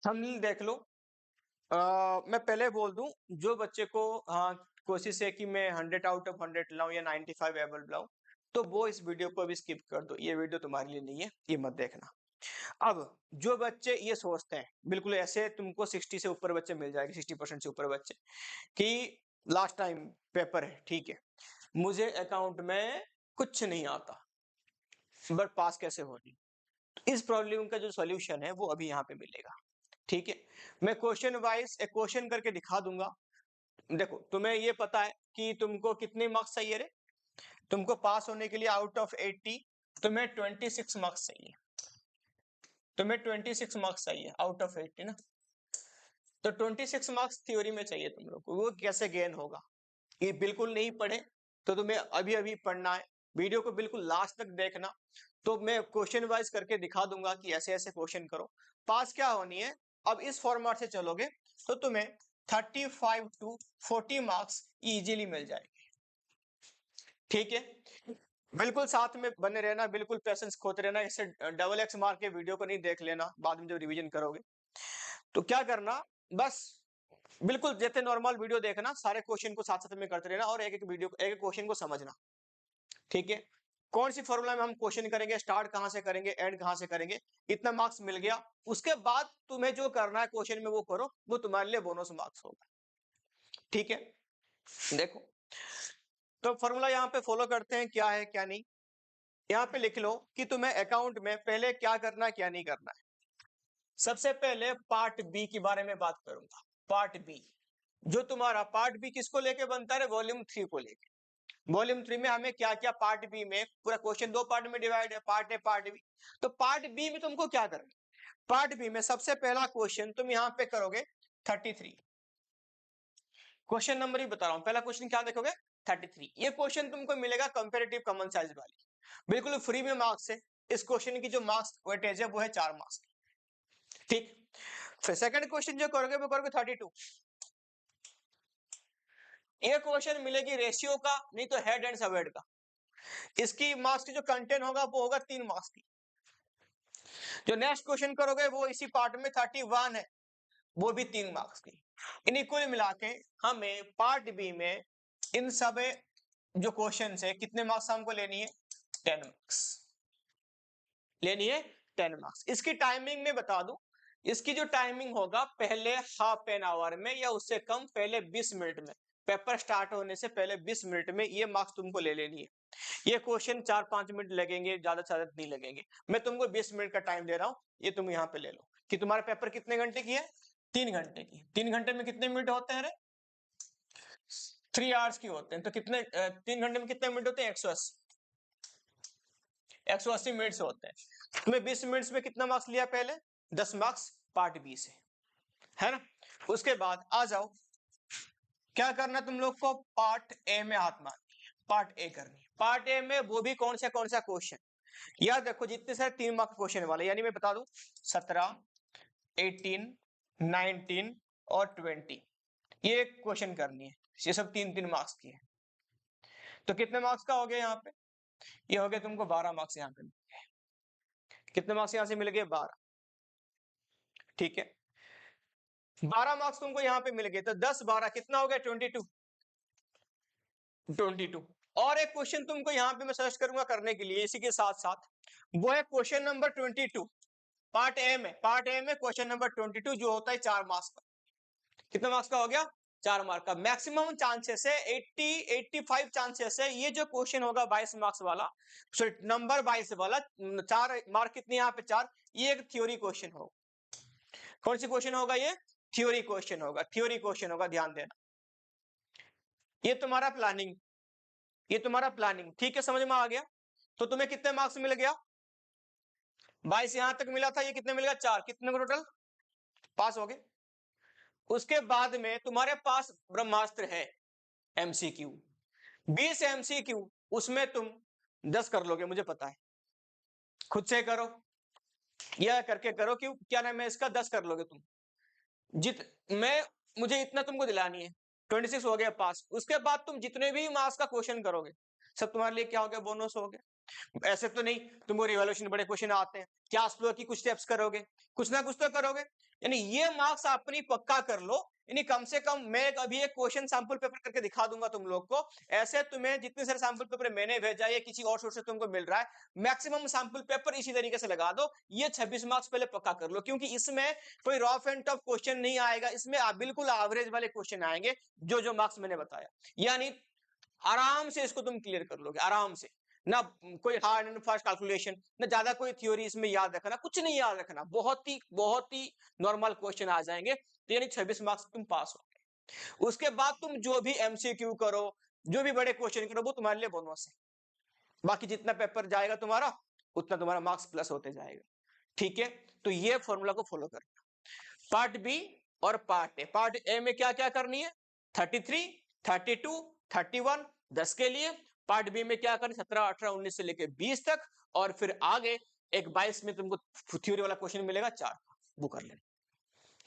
Thumbnail देख लो। मैं पहले बोल दूं, जो बच्चे को हाँ कोशिश है कि मैं 100 आउट ऑफ 100 लाऊं या 95 एबल लाऊं, तो वो इस वीडियो को भी स्किप कर दो, ये वीडियो तुम्हारे लिए नहीं है, ये मत देखना। अब जो बच्चे ये सोचते हैं, बिल्कुल ऐसे तुमको 60 से ऊपर बच्चे मिल जाएंगे, 60% से ऊपर बच्चे, कि लास्ट टाइम पेपर है, ठीक है, मुझे अकाउंट में कुछ नहीं आता, बट पास कैसे होनी। इस प्रॉब्लम का जो सॉल्यूशन है वो अभी यहाँ पे मिलेगा, ठीक है। मैं क्वेश्चन वाइज एक क्वेश्चन करके दिखा दूंगा। देखो, तुम्हें ये पता है कि तुमको कितने मार्क्स चाहिए रे, तुमको पास होने के लिए आउट ऑफ 80 तुम्हें 26 मार्क्स चाहिए, तुम्हें 26 मार्क्स चाहिए आउट ऑफ 80 ना। तो 26 मार्क्स थ्योरी में चाहिए तुम लोग को, वो कैसे गेन होगा, ये बिल्कुल नहीं पढ़े तो तुम्हें अभी अभी पढ़ना है, वीडियो को बिल्कुल लास्ट तक देखना। तो मैं क्वेश्चन वाइज करके दिखा दूंगा कि ऐसे ऐसे क्वेश्चन करो, पास क्या होनी है। अब इस फॉर्मेट से चलोगे तो तुम्हें 35 टू 40 मार्क्स इजीली मिल जाएंगे, ठीक है। बिल्कुल साथ में बने रहना, बिल्कुल पेशेंस खोते रहना, इसे डबल एक्स मार के वीडियो को नहीं देख लेना बाद में जब रिवीजन करोगे। तो क्या करना, बस बिल्कुल जैसे नॉर्मल वीडियो देखना, सारे क्वेश्चन को साथ साथ में करते रहना और एक एक वीडियो एक एक क्वेश्चन को समझना, ठीक है। कौन सी फॉर्मूला में हम क्वेश्चन करेंगे, स्टार्ट कहां से करेंगे, एंड कहां से करेंगे, इतना मार्क्स मिल गया। उसके बाद तुम्हें जो करना है क्वेश्चन में वो करो, वो तुम्हारे लिए बोनस मार्क्स होगा, ठीक है। देखो, तो फॉर्मूला यहाँ पे फॉलो करते हैं, क्या है क्या नहीं। यहाँ पे लिख लो कि तुम्हें अकाउंट में पहले क्या करना है क्या नहीं करना है। सबसे पहले पार्ट बी के बारे में बात करूंगा। पार्ट बी, जो तुम्हारा पार्ट बी किसको लेके बनता है, वॉल्यूम 3 को लेके। वॉल्यूम 3 में हमें क्या क्या, पार्ट बी में पूरा क्वेश्चन दो पार्ट में डिवाइड है, पार्ट ए पार्ट बी। तो पार्ट बी में तुमको क्या करना, पार्ट बी में सबसे पहला क्वेश्चन तुम यहाँ पे करोगे 33। क्वेश्चन नंबर ही बता रहा हूं, पहला क्वेश्चन क्या देखोगे 33। ये क्वेश्चन तुमको मिलेगा कंपेरेटिव कॉमन साइज वाली, बिल्कुल फ्री में मार्क्स है। इस क्वेश्चन की जो मार्क्स वेटेज है वो है 4 मार्क्स की, ठीक। फिर सेकंड क्वेश्चन जो करोगे वो करोगे 32। ये क्वेश्चन मिलेगी रेशियो का, नहीं तो हेड एंड सबहेड का। इसकी मार्क्स की जो कंटेंट होगा वो होगा 3 मार्क्स की। जो नेक्स्ट क्वेश्चन करोगे वो इसी पार्ट में 31 है, वो भी 3 मार्क्स की। इन्हीं कुल मिला के हमें पार्ट बी में इन सब जो क्वेश्चन है कितने मार्क्स हमको लेनी है, 10 मार्क्स लेनी है, 10 मार्क्स। इसकी टाइमिंग में बता दूं, इसकी जो टाइमिंग होगा पहले हाफ एन आवर में या उससे कम, पहले 20 मिनट में, पेपर स्टार्ट होने से पहले 20 मिनट में ये मार्क्स तुमको ले लेनी है। ये क्वेश्चन 4-5 मिनट लगेंगे, ज्यादा से ज्यादा नहीं लगेंगे। मैं तुमको 20 मिनट का टाइम दे रहा हूं, ये तुम यहाँ पे ले लो कि तुम्हारा पेपर कितने घंटे की है, 3 घंटे की। 3 घंटे में कितने मिनट होते हैं रे, 3 आवर्स की होते हैं। तो कितने 3 घंटे में कितने मिनट होते हैं, 180 मिनट होते हैं। तुम्हें 20 मिनट्स में कितना मार्क्स लिया, पहले 10 मार्क्स पार्ट बी से, है ना। उसके बाद आ जाओ, क्या करना तुम लोग को, पार्ट ए में हाथ मारनी है, पार्ट ए करनी है। पार्ट ए में वो भी कौन सा क्वेश्चन, याद रखो जितने सारे 3 मार्क्स क्वेश्चन वाले, यानी मैं बता दूं 17, 18, 19 और 20, ये क्वेश्चन करनी है। ये सब 3-3 मार्क्स की है। तो कितने मार्क्स का हो गया यहाँ पे, ये हो गया तुमको 12 मार्क्स यहाँ पे। कितने मार्क्स यहाँ से मिल गए, 12, ठीक है। 12 मार्क्स तुमको यहाँ पे मिल गए, तो 10-12 कितना हो गया, 22। 22 और एक क्वेश्चन तुमको यहाँ पे मैं सजेस्ट करूंगा करने के लिए इसी के साथ साथ, वो है क्वेश्चन नंबर 22 पार्ट ए में। पार्ट ए में क्वेश्चन नंबर 22 जो होता है 4 मार्क्स का। कितने मार्क्स का हो गया, 4 मार्क का। मैक्सिमम चांसेस है 80-85 चांसेस है ये जो क्वेश्चन होगा 22 मार्क्स वाला, नंबर 22 वाला, 4 मार्क कितने यहाँ पे 4, ये एक थ्योरी क्वेश्चन होगा। कौन सी क्वेश्चन होगा ये, थ्योरी क्वेश्चन होगा, थ्योरी क्वेश्चन होगा, ध्यान देना। ये तुम्हारा प्लानिंग, ये तुम्हारा प्लानिंग, ठीक है, समझ में आ गया। तो तुम्हें कितने मार्क्स मिल गया, 22 यहां तक मिला था, ये कितने मिल गया, 4, कितने को टोटल, पास हो गए। उसके बाद में तुम्हारे पास ब्रह्मास्त्र है, एमसीक्यू 20 एमसीक्यू, उसमें तुम 10 कर लोगे, मुझे पता है, खुद से करो या करके करो, क्यों क्या नाम है इसका, 10 कर लोगे तुम। जित मैं मुझे इतना तुमको दिलानी है, 26 हो गया पास। उसके बाद तुम जितने भी मार्क्स का क्वेश्चन करोगे सब तुम्हारे लिए क्या हो गया, बोनस हो गया। ऐसे तो नहीं तुमको रिवॉल्यूशन बड़े क्वेश्चन आते हैं, कैश फ्लो की कुछ स्टेप्स करोगे, कुछ ना कुछ तो करोगे। यानी ये मार्क्स अपनी पक्का कर लो, यानी कम से कम मैं अभी एक क्वेश्चन सैंपल पेपर करके दिखा दूंगा तुम लोग को। ऐसे तुम्हें जितने सारे सैंपल पेपर मैंने भेजा या किसी और सोर्स से तुमको मिल रहा है, मैक्सिमम सैंपल पेपर इसी तरीके से लगा दो, ये 26 मार्क्स पहले पक्का कर लो, क्योंकि इसमें कोई रफ एंड टफ क्वेश्चन नहीं आएगा, इसमें बिल्कुल एवरेज वाले क्वेश्चन आएंगे जो मार्क्स मैंने बताया। यानी आराम से इसको तुम क्लियर कर लोगे, आराम से, ना कोई हार्ड एंड फास्ट कैलकुलेशन, ना ज्यादा कोई थ्योरी इसमें याद रखना, कुछ नहीं याद रखना, बहुत ही नॉर्मल क्वेश्चन आ जाएंगे, तो यानी 26 मार्क्स तुम पास हो। उसके बाद तुम जो भी एमसीक्यू करो, जो भी बड़े क्वेश्चन करो, वो तुम्हारे लिए बोनस है। बाकी जितना पेपर जाएगा तुम्हारा, उतना तुम्हारा मार्क्स प्लस होते जाएगा। ठीक है, तो ये फॉर्मूला को फॉलो करना। पार्ट बी और पार्ट ए। पार्ट ए में क्या क्या करनी है, 33, 32, 31 10 के लिए। पार्ट बी में क्या करना, 17, 18, 19 से लेकर 20 तक, और फिर आगे एक 22 में तुमको थ्योरी वाला क्वेश्चन मिलेगा 4, वो कर लेना।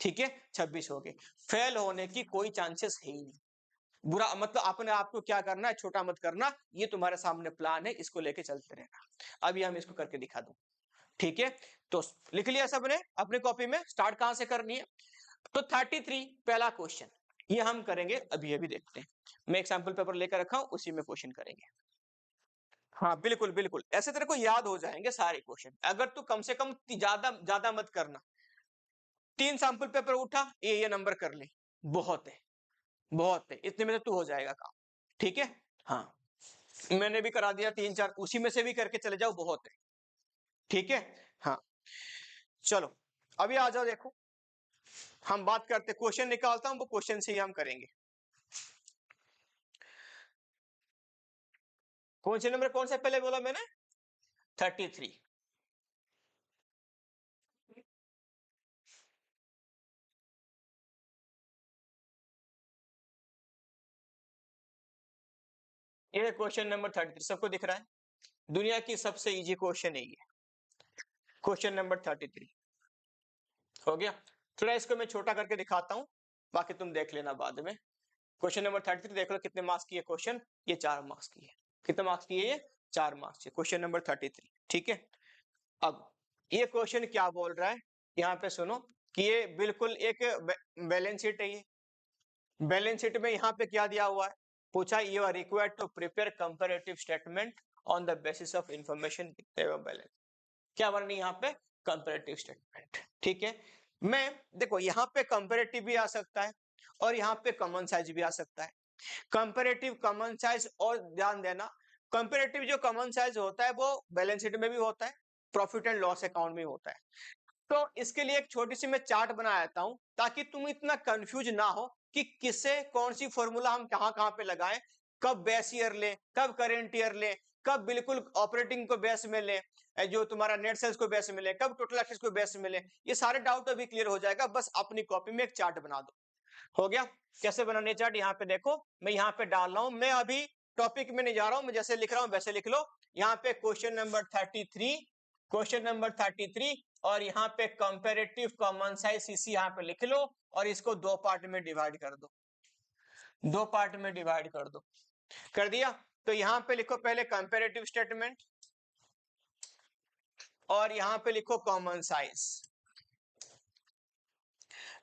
ठीक है, 26 हो गए। फेल होने की कोई चांसेस है ही नहीं। बुरा मतलब अपने आप को क्या करना है, छोटा मत करना, ये तुम्हारे सामने प्लान है, इसको लेके चलते रहना। अभी हम इसको करके दिखा दूं। ठीक है, तो लिख लिया सबने अपने कॉपी में, स्टार्ट कहां से करनी है। तो 33 पहला क्वेश्चन, ये हम करेंगे अभी अभी देखते हैं। मैं एक सैंपल पेपर लेकर रखा हूं, उसी में क्वेश्चन करेंगे। हाँ बिल्कुल बिल्कुल, ऐसे तेरे को याद हो जाएंगे सारे क्वेश्चन, अगर तू कम से कम ज्यादा ज्यादा मत करना। 3 सैंपल पेपर उठा, ये नंबर कर ले, बहुत है, बहुत है, इतने में तो तू हो जाएगा काम। ठीक है, हाँ मैंने भी करा दिया 3 4, उसी में से भी करके चले जाओ, बहुत है। ठीक है, हाँ चलो अभी आ जाओ, देखो हम बात करते, क्वेश्चन निकालता हूं, वो क्वेश्चन से ही हम करेंगे। कौन से नंबर, कौन सा पहले बोला मैंने, 33। ये क्वेश्चन नंबर 33 सबको दिख रहा है, दुनिया की सबसे इजी क्वेश्चन है ये, क्वेश्चन नंबर 33 हो गया। थोड़ा इसको मैं छोटा करके दिखाता हूं, बाकी तुम देख लेना बाद में। क्वेश्चन नंबर 33 देख लो कितने मार्क्स की है क्वेश्चन, ये 4 मार्क्स की है। कितने मार्क्स की है ये, 4 मार्क्स की, क्वेश्चन नंबर 33। ठीक है, अब ये क्वेश्चन क्या बोल रहा है, यहाँ पे सुनो कि ये बिल्कुल एक बैलेंस शीट है। ये बैलेंस शीट में यहाँ पे क्या दिया हुआ है, पूछा you are required to prepare comparative statement on the basis of information balance. क्या बननी यहाँ पे, कंपैरेटिव स्टेटमेंट। ठीक है, मैं देखो यहाँ पे कंपैरेटिव भी आ सकता है और यहाँ पे कॉमन साइज भी आ सकता है। कंपैरेटिव, कॉमन साइज, और ध्यान देना कंपैरेटिव जो कॉमन साइज होता है वो बैलेंस शीट में भी होता है, प्रॉफिट एंड लॉस अकाउंट में होता है। तो इसके लिए एक छोटी सी मैं चार्ट बना देता हूं, ताकि तुम इतना कंफ्यूज ना हो कि किससे कौन सी फॉर्मूला हम कहां कहां पे लगाएं, कब बेस ईयर ले, कब करेंट ईयर ले, कब बिल्कुल ऑपरेटिंग को बेस में ले, जो तुम्हारा नेट सेल्स को बेस में ले, कब टोटल एसेट्स को बेस में ले, ये सारे डाउट अभी क्लियर हो जाएगा। बस अपनी कॉपी में एक चार्ट बना दो। हो गया, कैसे बनाने चार्ट, यहाँ पे देखो मैं यहाँ पे डाल रहा हूं, मैं अभी टॉपिक में नहीं जा रहा हूं, मैं जैसे लिख रहा हूं वैसे लिख लो। यहाँ पे क्वेश्चन नंबर 33, क्वेश्चन नंबर 33, और यहाँ पे कंपैरेटिव कॉमन साइज सीसी यहाँ पे लिख लो, और इसको 2 पार्ट में डिवाइड कर दो, 2 पार्ट में डिवाइड कर दो। कर दिया, तो यहाँ पे लिखो पहले कंपैरेटिव स्टेटमेंट, और यहाँ पे लिखो कॉमन साइज,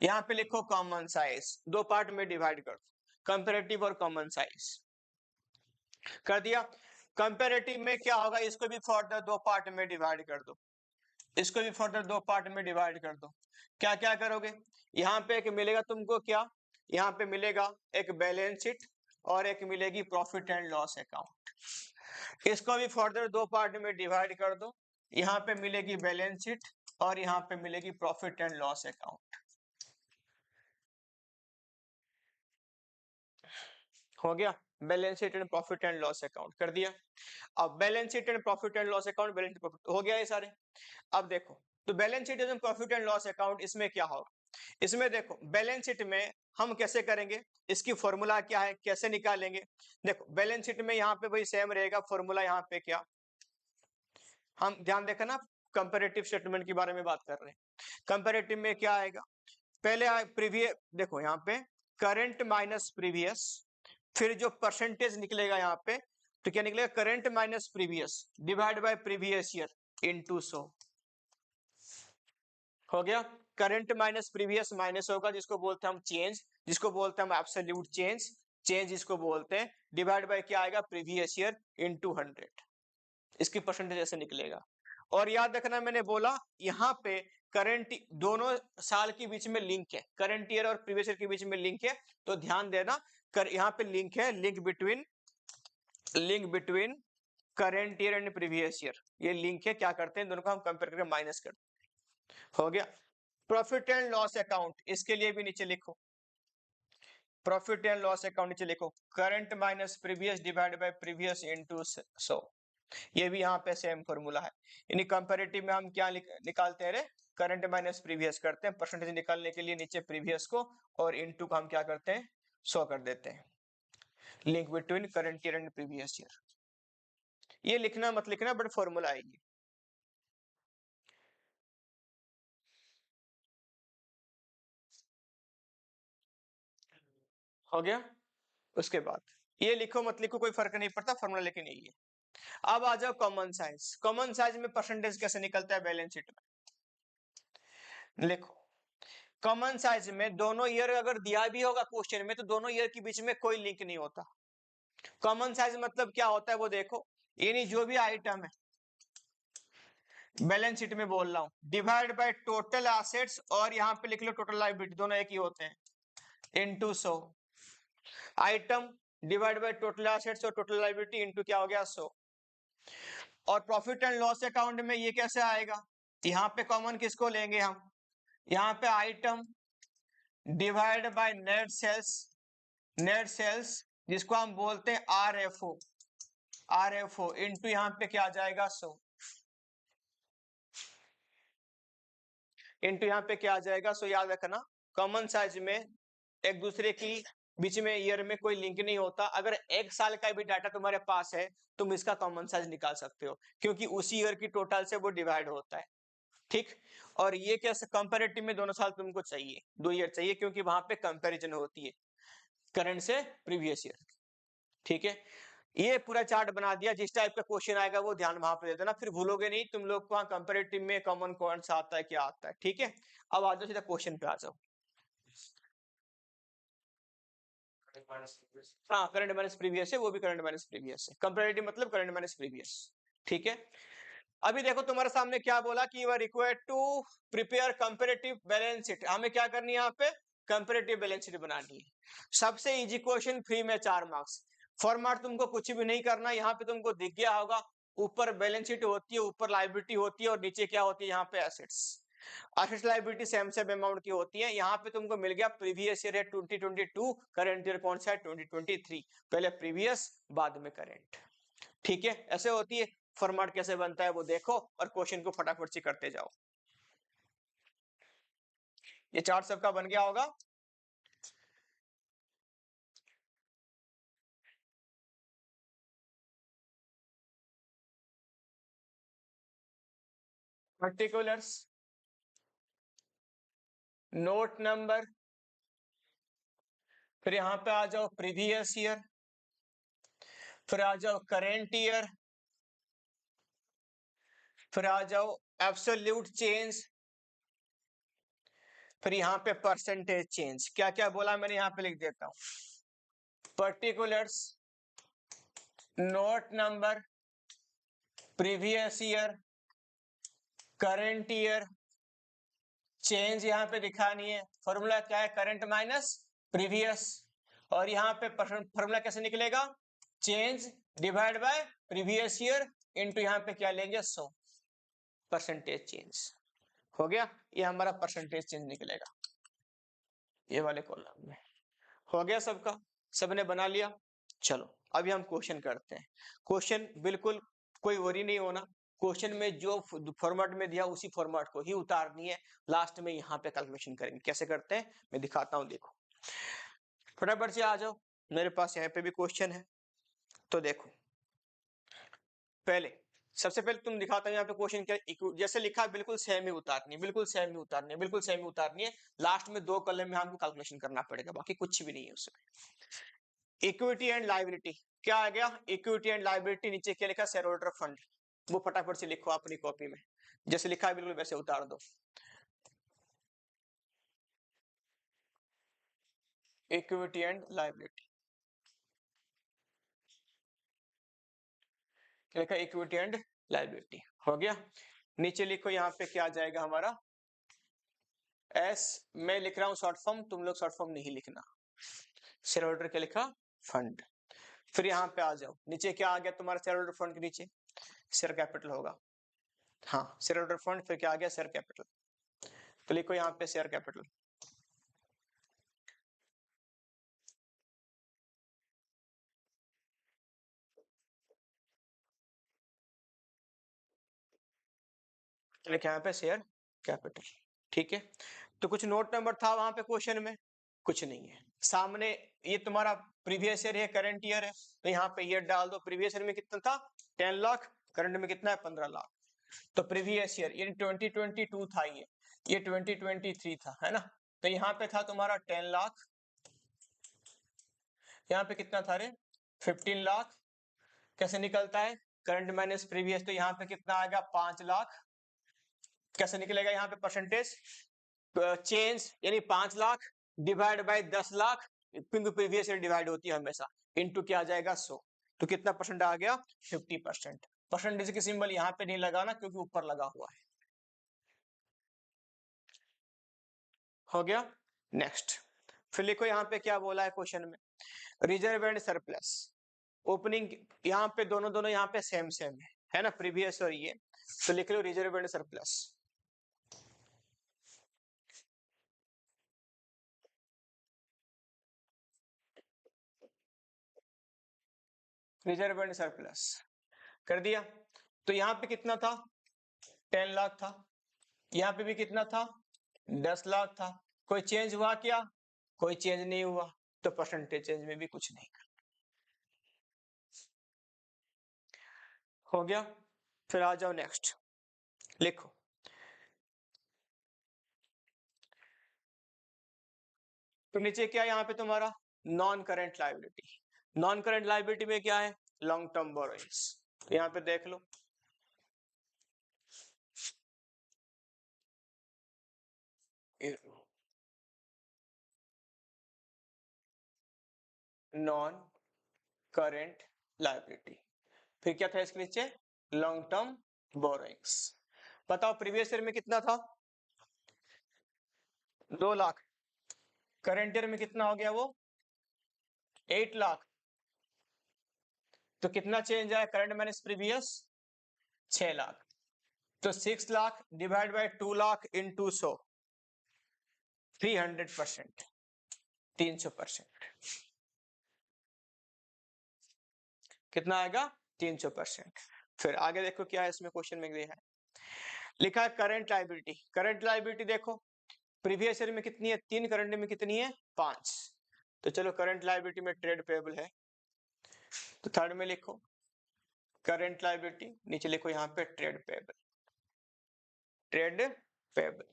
यहाँ पे लिखो कॉमन साइज, 2 पार्ट में डिवाइड कर दो, कंपैरेटिव और कॉमन साइज। कर दिया, कंपैरेटिव में क्या होगा, इसको भी फर्दर 2 पार्ट में डिवाइड कर दो, इसको भी फर्दर 2 पार्ट में डिवाइड कर दो। क्या क्या करोगे, यहाँ पे एक मिलेगा तुमको क्या, यहाँ पे मिलेगा एक बैलेंस शीट और एक मिलेगी प्रॉफिट एंड लॉस अकाउंट। इसको भी फर्दर 2 पार्ट में डिवाइड कर दो, यहाँ पे मिलेगी बैलेंस शीट और यहाँ पे मिलेगी प्रॉफिट एंड लॉस अकाउंट। हो गया, balance sheet and profit and loss account कर दिया। अब balance sheet and profit and loss account, balance profit हो गया ये सारे। अब देखो, तो balance sheet and profit and loss account, इसमें क्या होगा, इसमें देखो बैलेंस शीट में हम कैसे करेंगे, इसकी फॉर्मूला क्या है, कैसे निकालेंगे। देखो बैलेंस शीट में यहाँ पे भाई सेम रहेगा फॉर्मूला, यहाँ पे क्या, हम ध्यान देखा ना, कंपैरेटिव स्टेटमेंट के बारे में बात कर रहे हैं। कंपैरेटिव में क्या आएगा, पहले प्रीवियस, देखो यहाँ पे करंट माइनस प्रीवियस, फिर जो परसेंटेज निकलेगा यहाँ पे तो क्या निकलेगा, current minus previous divide by previous year into 100। हो गया, करंट माइनस प्रीवियस माइनस होगा, जिसको बोलते हैं हम चेंज, जिसको बोलते हैं हम एब्सोल्यूट चेंज, चेंज इसको बोलते हैं, डिवाइड बाय क्या आएगा, प्रीवियस ईयर इनटू 100। इसकी परसेंटेज ऐसे निकलेगा। और याद रखना मैंने बोला यहाँ पे करंट दोनों साल के बीच में लिंक है, करंट ईयर और प्रीवियस ईयर के बीच में लिंक है, तो ध्यान देना यहाँ पे लिंक है, link between current year and previous year, ये लिंक है। क्या करते हैं, दोनों को हम कंपेयर करके माइनस करते हैं। हो गया। प्रॉफिट एंड लॉस अकाउंट, इसके लिए भी नीचे लिखो, प्रॉफिट एंड लॉस अकाउंट नीचे लिखो, current minus previous divide by previous into 100। ये भी यहाँ पे सेम फॉर्मूला है। यानी कंपैरेटिव में हम क्या निकालते हैं, करंट माइनस प्रीवियस करते हैं, परसेंटेज निकालने के लिए नीचे प्रीवियस को और इनटू का हम क्या करते हैं, 100 कर देते हैं। Link between current year and previous year, ये लिखना मत लिखना, बट फॉर्मूला है ये। हो गया। उसके बाद ये लिखो मत लिखो कोई फर्क नहीं पड़ता, फॉर्मूला लेके नहीं है। अब आ जाओ कॉमन साइज, कॉमन साइज में परसेंटेज कैसे निकलता है बैलेंस शीट में, लिखो कॉमन साइज में दोनों ईयर अगर दिया भी होगा क्वेश्चन में, तो दोनों ईयर के बीच में कोई लिंक नहीं होता। कॉमन साइज मतलब क्या होता है वो देखो, यानी जो भी आइटम है बैलेंस शीट में बोल रहा हूं, डिवाइड बाय टोटल एसेट्स और यहाँ पे लिख लो टोटल लायबिलिटी, दोनों एक ही होते हैं, into 100। Item divide by total assets और टोटल लायबिलिटी इनटू क्या हो गया, 100। और प्रॉफिट एंड लॉस अकाउंट में ये कैसे आएगा, यहाँ पे कॉमन किसको लेंगे हम, यहाँ पे item divide by net sales, net sales जिसको हम बोलते हैं आरएफओ, आरएफओ इनटू यहाँ पे क्या आ जाएगा, 100, इनटू यहाँ पे क्या आ जाएगा, 100। याद रखना कॉमन साइज में एक दूसरे की बीच में ईयर में कोई लिंक नहीं होता। अगर एक साल का भी डाटा तुम्हारे पास है, तुम इसका कॉमन साइज निकाल सकते हो, क्योंकि उसी ईयर की टोटल से वो डिवाइड होता है, ठीक। और ये कैसे, कंपैरेटिव में दोनों साल तुमको चाहिए, 2 ईयर चाहिए, क्योंकि वहां पे कंपैरिजन होती है करंट से प्रीवियस ईयर, ठीक है। ये पूरा चार्ट बना दिया, जिस टाइप का क्वेश्चन आएगा वो ध्यान वहां पे दे देना, फिर भूलोगे नहीं तुम लोग को, वहां कंपैरेटिव में कॉमन कौन सा आता है, क्या आता है, ठीक है। अब आ जाओ सीधा क्वेश्चन पे आ जाओ। हाँ, करंट माइनस प्रीवियस है, वो भी करंट माइनस प्रीवियस है, कंपैरेटिव मतलब करंट माइनस प्रीवियस, ठीक है। अभी देखो तुम्हारे सामने क्या बोला कि you are required to prepare comparative balance sheet, हमें क्या करनी है यहाँ पे, कंपैरेटिव बैलेंस शीट बनानी है। सबसे इजी क्वेश्चन, फ्री में 4 मार्क्स, फॉर्मेट तुमको कुछ भी नहीं करना, यहाँ पे तुमको दिख गया होगा, ऊपर बैलेंस शीट होती है, ऊपर लायबिलिटी होती है और नीचे क्या होती है, यहाँ पे assets. Assets liability same same amount की होती है। यहाँ पे तुमको मिल गया प्रीवियस ईयर है 2022, करंट ईयर कौन सा है 2023, पहले प्रीवियस बाद में करंट, ठीक है। ऐसे होती है, फॉर्मेट कैसे बनता है वो देखो और क्वेश्चन को फटाफट से करते जाओ। ये चार्ट सबका बन गया होगा। पर्टिकुलर्स, नोट नंबर, फिर यहां पे आ जाओ प्रीवियस ईयर, फिर आ जाओ करेंट ईयर, फिर आ जाओ एब्सोल्यूट चेंज, फिर यहाँ पे परसेंटेज चेंज। क्या क्या बोला मैंने यहाँ पे लिख देता हूं, particulars, note number, previous year, current year, change यहाँ पे दिखानी है। फॉर्मूला क्या है, करंट माइनस प्रीवियस, और यहाँ पे फॉर्मूला कैसे निकलेगा, change divide by previous year into यहाँ पे क्या लेंगे, 100, परसेंटेज चेंज। हो गया, ये हमारा परसेंटेज चेंज निकलेगा ये वाले कॉलम में। हो गया सबका, सबने बना लिया। चलो अभी हम क्वेश्चन करते हैं। क्वेश्चन बिल्कुल कोई वरी नहीं होना, क्वेश्चन में जो फॉर्मेट में दिया उसी फॉर्मेट को ही उतारनी है, लास्ट में यहाँ पे कैलकुलेशन करेंगे। कैसे करते हैं मैं दिखाता हूँ, देखो फटाफट से आ जाओ, मेरे पास यहाँ पे भी क्वेश्चन है। तो देखो पहले, सबसे पहले तुम दिखाता हूँ यहाँ पे क्वेश्चन क्या, जैसे लिखा है बिल्कुल सेम ही उतारनी है, बिल्कुल सेम ही उतारनी है, बिल्कुल सेम ही उतारनी है। लास्ट में 2 कॉलम में हमको कैलकुलेशन करना पड़ेगा, बाकी कुछ भी नहीं है उसमें। इक्विटी एंड लायबिलिटी क्या आ गया, इक्विटी एंड लायबिलिटी, नीचे क्या लिखा, शेयर होल्डर फंड, वो फटाफट से लिखो अपनी कॉपी में, जैसे लिखा है बिल्कुल वैसे उतार दो। इक्विटी एंड लायबिलिटी, क्या लिखा, इक्विटी एंड लायबिलिटी, हो गया। नीचे लिखो यहाँ पे क्या आ जाएगा हमारा, एस, मैं लिख रहा हूँ शॉर्ट फॉर्म, तुम लोग शॉर्ट फॉर्म नहीं लिखना, शेयर होल्डर क्या लिखा, फंड। फिर यहाँ पे आ जाओ, नीचे क्या आ गया तुम्हारा शेयर होल्डर फंड के नीचे, शेयर कैपिटल होगा, हाँ शेयर होल्डर फंड, फिर क्या आ गया, शेयर कैपिटल, तो लिखो यहाँ पे शेयर कैपिटल। लिखा यहाँ पे शेयर कैपिटल, ठीक है। तो कुछ नोट नंबर था वहां पे क्वेश्चन में, कुछ नहीं है सामने, ये तुम्हारा प्रीवियस ईयर है, करंट ईयर है, तो यहाँ पे ईयर डाल दो, प्रीवियस ईयर में कितना था 10 लाख, करंट में कितना है 15 लाख, तो प्रीवियस ईयर ये 2022 था, ये 2023 था, है ना, तो यहाँ पे था तुम्हारा 10 लाख, यहाँ पे कितना था रे 15 लाख, कैसे निकलता है करंट माइनस प्रीवियस, तो यहाँ पे कितना आएगा 5 लाख, कैसे निकलेगा यहाँ पे परसेंटेज चेंज, यानी 5 लाख डिवाइड बाय 10 लाख, क्योंकि प्रीवियस ईयर डिवाइड होती है हमेशा, इनटू क्या आ जाएगा 100, तो कितना परसेंट आ गया 50%। परसेंटेज की सिंबल यहाँ पे नहीं लगाना क्योंकि ऊपर लगा हुआ है, हो गया। नेक्स्ट, फिर लिखो यहाँ पे क्या बोला है क्वेश्चन में, रिजर्व एंड सरप्लस, ओपनिंग यहाँ पे दोनों दोनों यहाँ पे सेम सेम है ना, प्रीवियस और ये, तो लिख लो reserve and surplus, reserve and surplus कर दिया। तो यहाँ पे कितना था 10 लाख था, यहाँ पे भी कितना था 10 लाख था, कोई चेंज हुआ क्या, कोई चेंज नहीं हुआ, तो परसेंटेज चेंज में भी कुछ नहीं, हो गया। फिर आ जाओ नेक्स्ट, लिखो तो नीचे क्या है यहाँ पे तुम्हारा non current liability, non current liability में क्या है लॉन्ग टर्म बोरोइंग्स, तो यहाँ पे देख लो नॉन करेंट लायबिलिटी, फिर क्या था इसके नीचे लॉन्ग टर्म बोरोइंग्स। बताओ प्रीवियस ईयर में कितना था 2 लाख, करंट ईयर में कितना हो गया वो 8 लाख, तो कितना चेंज आया करंट माइनस प्रीवियस 6 लाख, तो 6 lakh divide by 2 lakh into 100, 300%, 300%, कितना आएगा 300%। फिर आगे देखो क्या है इसमें क्वेश्चन में है, लिखा है करंट लायबिलिटी, करंट लायबिलिटी देखो प्रीवियस ईयर में कितनी है 3, करंट में कितनी है 5, तो चलो करंट लायबिलिटी में ट्रेड पेबल है, तो थर्ड में लिखो करंट लायबिलिटी, नीचे लिखो यहाँ पे trade payable, trade payable,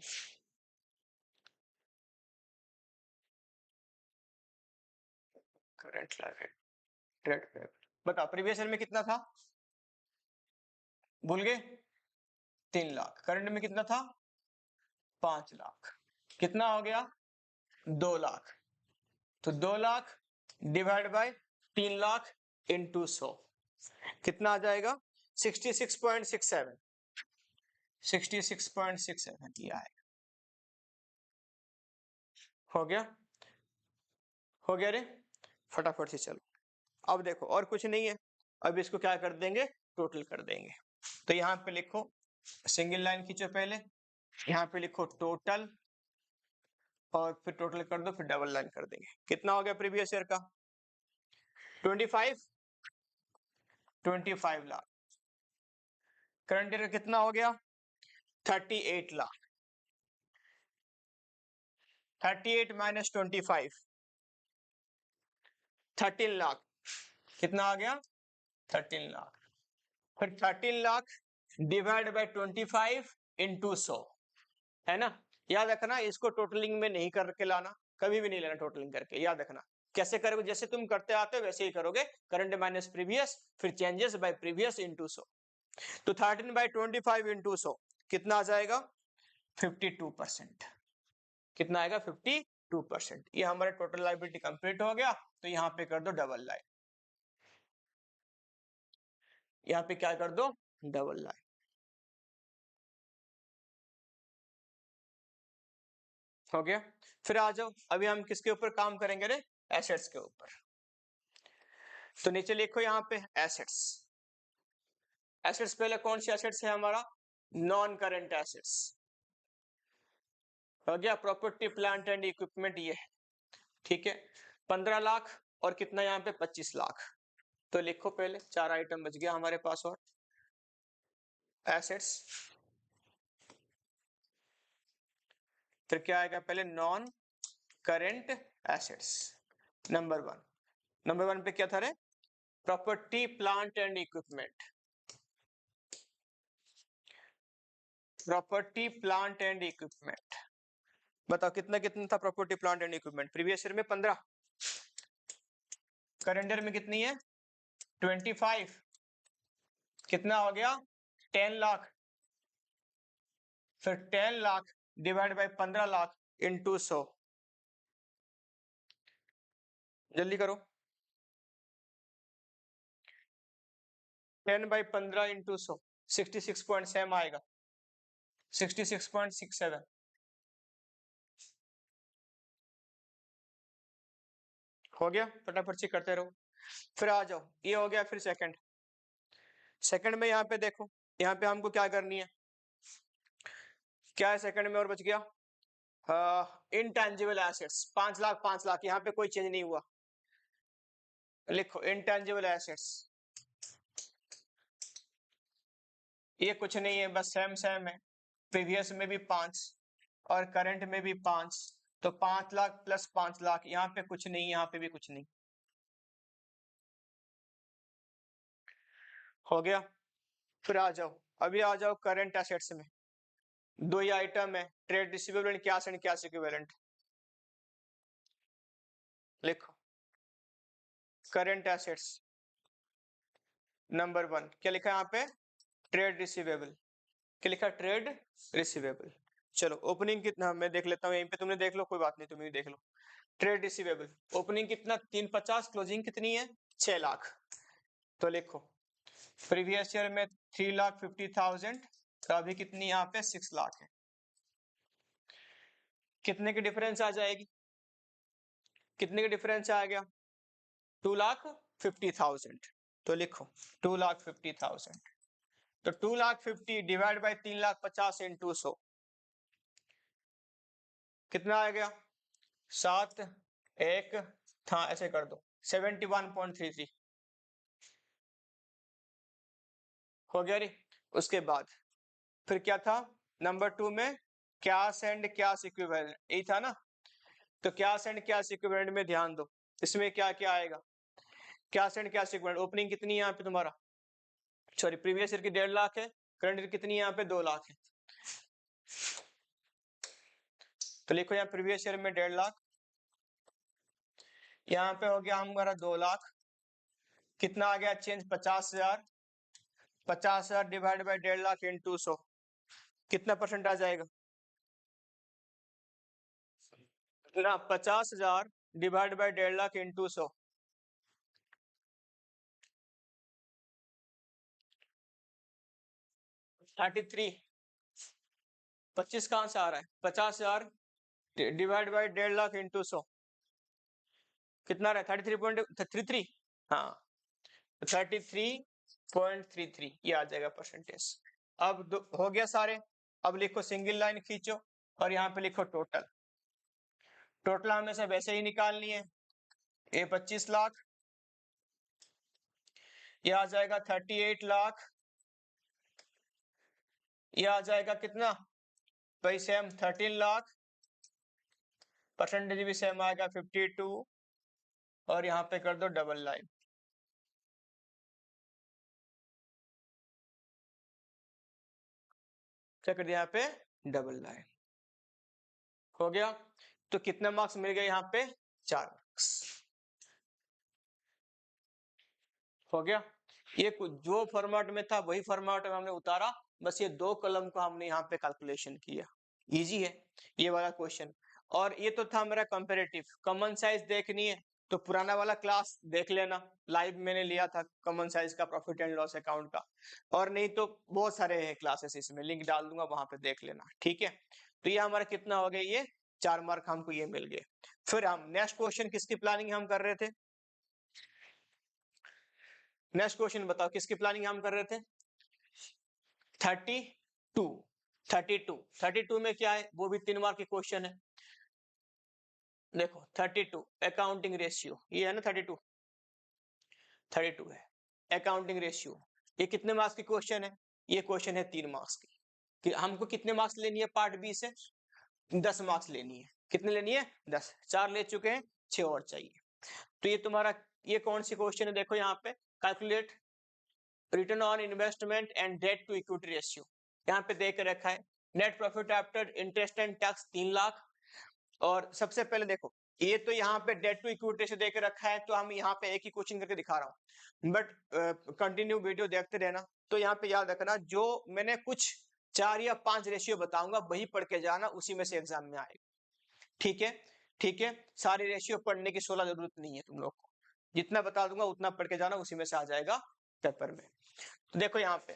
current liability trade payable. बताओ प्रीवियस ईयर में कितना था, भूल गए 3 लाख, करंट में कितना था 5 लाख, कितना हो गया 2 लाख, तो 2 lakh divide by 3 lakh into 100, कितना आ जाएगा 66.67, 66.67 ये आएगा, हो गया, हो गया रे, फटाफट से चलो। अब देखो और कुछ नहीं है, अब इसको क्या कर देंगे टोटल कर देंगे, तो यहाँ पे लिखो सिंगल लाइन खींचो पहले, यहाँ पे लिखो टोटल, और फिर टोटल कर दो, फिर डबल लाइन कर देंगे, कितना हो गया प्रीवियस ईयर का 25, 25 लाख, करंट ईयर का कितना हो गया 38 लाख, 38 माइनस 25, 13 लाख, कितना आ गया 13 लाख, फिर 13 लाख डिवाइड बाय 25 इंटू 100, है ना, याद रखना इसको टोटलिंग में नहीं करके लाना, कभी भी नहीं लेना टोटलिंग करके, याद रखना कैसे करोगे? जैसे तुम करते आते हो वैसे ही करोगे, करंट माइनस प्रीवियस, फिर चेंजेस बाय प्रीवियस इनटू 100। तो 13/25 इनटू 100 कितना आ जाएगा? 52%। कितना आएगा? 52%। ये हमारा टोटल लायबिलिटी कंप्लीट हो गया। तो यहाँ पे कर दो डबल लाइन, यहाँ पे क्या कर दो? Double line. हो गया। फिर आ जाओ, अभी हम किसके ऊपर काम करेंगे रे? एसेट्स के ऊपर। तो नीचे लिखो यहाँ पे एसेट्स। एसेट्स पहले कौन सी एसेट्स है हमारा? Non current assets. हो गया। प्रॉपर्टी प्लांट एंड इक्विपमेंट ये है, ठीक है। 15 लाख और कितना यहाँ पे? 25 लाख। तो लिखो पहले, 4 आइटम बच गया हमारे पास और एसेट्स। फिर क्या आएगा? पहले non current assets number 1। Number 1 पे क्या था रे? Property plant and equipment. Property plant and equipment, बताओ कितना कितना था property plant and equipment? Previous year में 15, करंट ईयर में कितनी है? 25। कितना हो गया? 10 लाख। फिर 10 lakh divide by 15 lakh into 100। जल्दी करो। 10/15 इंटू 100 66.7 आएगा। 66.67 हो गया। फटाफट से करते रहो। फिर आ जाओ, ये हो गया। फिर सेकंड, सेकंड में यहाँ पे देखो, यहाँ पे हमको क्या करनी है? क्या है सेकंड में और बच गया? इनटेंजिबल एसेट्स 5 लाख 5 लाख, यहाँ पे कोई चेंज नहीं हुआ। लिखो इनटेंजिबल एसेट्स, ये कुछ नहीं है, बस सेम सेम है। प्रीवियस में भी 5 और करंट में भी 5, तो 5 लाख प्लस 5 लाख, यहाँ पे कुछ नहीं, यहाँ पे भी कुछ नहीं। हो गया। फिर आ जाओ, अभी आ जाओ करंट एसेट्स में। दो ही आइटम है, trade receivable and cash equivalent. लिखो करंट एसेट्स नंबर 1, क्या लिखा है यहाँ पे? Trade receivable. क्या लिखा? Trade receivable. चलो ओपनिंग कितना मैं देख लेता हूँ, यहीं पे तुमने देख लो, कोई बात नहीं, तुम भी देख लो। ट्रेड रिसीवेबल ओपनिंग कितना? 350, क्लोजिंग कितनी है? 6 लाख। तो लिखो प्रीवियस ईयर में 3,50,000, तो अभी कितनी यहाँ पे? 6 लाख है। कितने की डिफरेंस आ जाएगी? कितने की डिफरेंस आ गया? 2,50,000। तो लिखो 2,50,000। तो 2,50,000 डिवाइड बाई 3,50,000 इंटू 100 कितना आ गया? 7 1 था, ऐसे कर दो 71.33 हो गया रे। उसके बाद फिर क्या था? नंबर 2 में कैश एंड कैश इक्विवेलेंट, यही था ना? तो कैश एंड कैश इक्विवेलेंट में ध्यान दो, इसमें क्या क्या आएगा? Cash and cash equivalent opening कितनी है यहाँ पे तुम्हारा? सॉरी, प्रीवियस ईयर की 1.5 लाख है, करंट ईयर कितनी है यहाँ पे? 2 लाख है। तो लिखो यहाँ प्रीवियस ईयर में 1.5 लाख, यहाँ पे हो गया हमारा 2 लाख। कितना आ गया change? 50,000। 50,000 divide by 1.5 lakh into 100 कितना परसेंट आ जाएगा ना? 50,000 डिवाइड बाई 1.5 लाख इंटू 100 33। 25 कहाँ से आ रहा है? 50,000 डिवाइड बाई 1.5 लाख इंटू 100 कितना रहा है? 33.33। हाँ, 33.33 ये आ जाएगा परसेंटेज। अब हो गया सारे। अब लिखो सिंगल लाइन खींचो और यहाँ पे लिखो टोटल। टोटल हमें से वैसे ही निकालनी है। ये 25 लाख, ये आ जाएगा 38 लाख, ये आ जाएगा कितना भाई? सेम 13 लाख, परसेंटेज भी सेम आएगा 52, और यहाँ पे कर दो डबल लाइन। क्या कर दिया यहाँ पे? Double line. हो गया। तो कितने मार्क्स मिल गए यहाँ पे? 4 मार्क्स। हो गया। ये जो फॉर्मेट में था वही फॉर्मेट में हमने उतारा, बस ये 2 कॉलम को हमने यहाँ पे कैलकुलेशन किया। इजी है ये वाला क्वेश्चन। और ये तो था मेरा कंपैरेटिव। कॉमन साइज देखनी है तो पुराना वाला क्लास देख लेना, लाइव मैंने लिया था कॉमन साइज का, प्रॉफिट एंड लॉस अकाउंट का। और नहीं तो बहुत सारे हैं क्लासेस, इसमें लिंक डाल दूंगा, वहां पे देख लेना, ठीक है। तो ये हमारा कितना हो गया, ये 4 मार्क हमको ये मिल गए। फिर हम नेक्स्ट क्वेश्चन किसकी प्लानिंग हम कर रहे थे, नेक्स्ट क्वेश्चन बताओ किसकी प्लानिंग हम कर रहे थे। 32 32 में क्या है, वो भी 3 मार्क के क्वेश्चन है। देखो 32 अकाउंटिंग रेशियो, ये है ना 32 है अकाउंटिंग रेशियो। ये कितने मार्क्स की क्वेश्चन है, ये क्वेश्चन है 3 मार्क्स की। कि हमको कितने मार्क्स लेनी है पार्ट बी से, 10 मार्क्स लेनी है। कितने लेनी है, 10। 4 ले चुके हैं, 6 और चाहिए। तो ये तुम्हारा, ये कौन सी क्वेश्चन है, देखो यहाँ पे calculate return on investment and debt to equity ratio. यहाँ पे देख रखा है net profit after interest and tax 3 lakh. और सबसे पहले देखो, ये तो यहाँ पे डेट टू इक्विटी रेशियो देके रखा है, तो हम यहाँ पे एक ही क्वेश्चन करके दिखा रहा हूँ, बट कंटिन्यू वीडियो देखते रहना। तो यहाँ पे याद रखना, जो मैंने कुछ 4 या 5 रेशियो बताऊंगा वही पढ़ के जाना, उसी में से एग्जाम में आएगा, ठीक है। ठीक है, सारी रेशियो पढ़ने की 16 जरूरत नहीं है तुम लोग को, जितना बता दूंगा उतना पढ़ के जाना, उसी में से आ जाएगा पेपर में। तो देखो यहाँ पे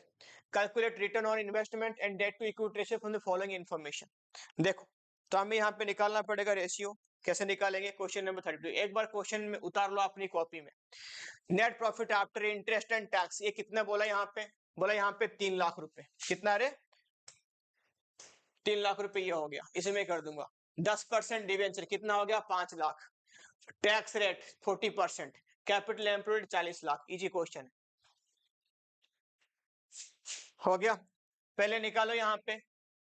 calculate return on investment and debt to equity ratio from the following information. देखो तो हमें यहाँ पे निकालना पड़ेगा रेशियो। कैसे निकालेंगे, क्वेश्चन नंबर 32 एक बार क्वेश्चन में उतार लो अपनी कॉपी में। Net profit after interest and tax, ये कितना बोला यहाँ पे, बोला यहाँ पे 3 लाख रुपए। कितना, अरे 3 लाख रुपए ये हो गया, इसमें कर दूंगा। 10% डिवेंचर कितना हो गया, 5 lakh. Tax rate 40%, capital employed 40 lakh. Easy question है, हो गया। पहले निकालो यहाँ पे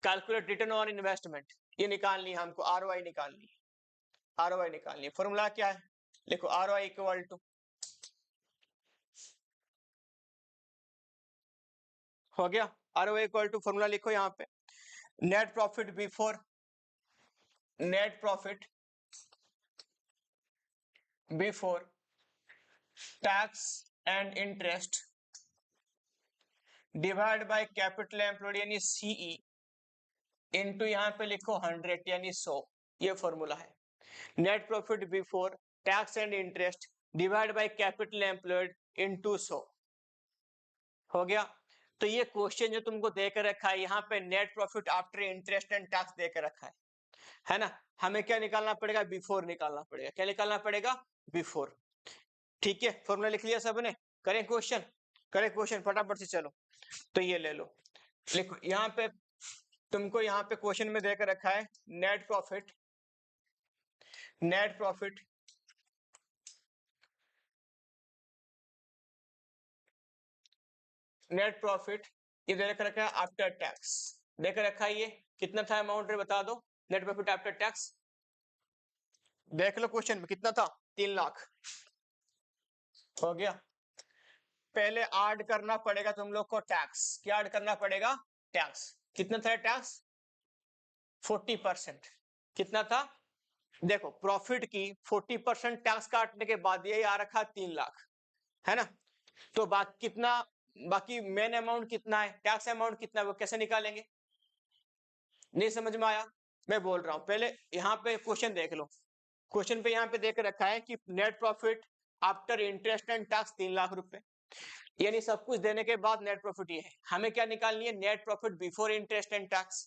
कैलकुलेट रिटर्न ऑन इन्वेस्टमेंट, ये निकालनी है हमको, आरओआई निकालनी है, आरओआई निकालनी है। फॉर्मूला क्या है, देखो आरओआई इक्वल टू, हो गया। आरओआई इक्वल टू फॉर्मूला लिखो यहाँ पे, net profit before, net profit before tax and interest divide by capital employed यानी सीई इनटू यहाँ पे लिखो 100 यानी 100। ये फॉर्मूला है, net profit before tax and interest divide by capital employed into 100। हो गया। तो ये क्वेश्चन जो तुमको देकर रखा है यहाँ पे, net profit after interest and tax देकर रखा है ना। हमें क्या निकालना पड़ेगा, बिफोर निकालना पड़ेगा। क्या निकालना पड़ेगा, बिफोर। ठीक है, फॉर्मूला लिख लिया सबने, करें क्वेश्चन, करें क्वेश्चन फटाफट से, चलो। तो ये ले लो, लिखो यहाँ पे, तुमको यहाँ पे क्वेश्चन में देकर रखा है net profit, net profit net profit ये दे रखा है आफ्टर टैक्स, देकर रखा है। ये कितना था अमाउंट रे बता दो, नेट प्रॉफिट आफ्टर टैक्स देख लो क्वेश्चन में कितना था, 3 लाख। हो गया। पहले ऐड करना पड़ेगा तुम लोग को टैक्स, क्या ऐड करना पड़ेगा, टैक्स। कितना था टैक्स, 40%। कितना था, देखो प्रॉफिट की 40% टैक्स काटने के बाद ये आ रखा 3 लाख, है ना। तो बाकी कितना, बाकी मेन अमाउंट कितना है, टैक्स अमाउंट कितना है, वो कैसे निकालेंगे। नहीं समझ में आया, मैं बोल रहा हूं, पहले यहाँ पे क्वेश्चन देख लो। क्वेश्चन पे यहाँ पे देख रखा है कि net profit after interest and tax 3 lakh रुपए, यानी सब कुछ देने के बाद नेट प्रॉफिट ये है। हमें क्या निकालनी है, net profit before interest and tax.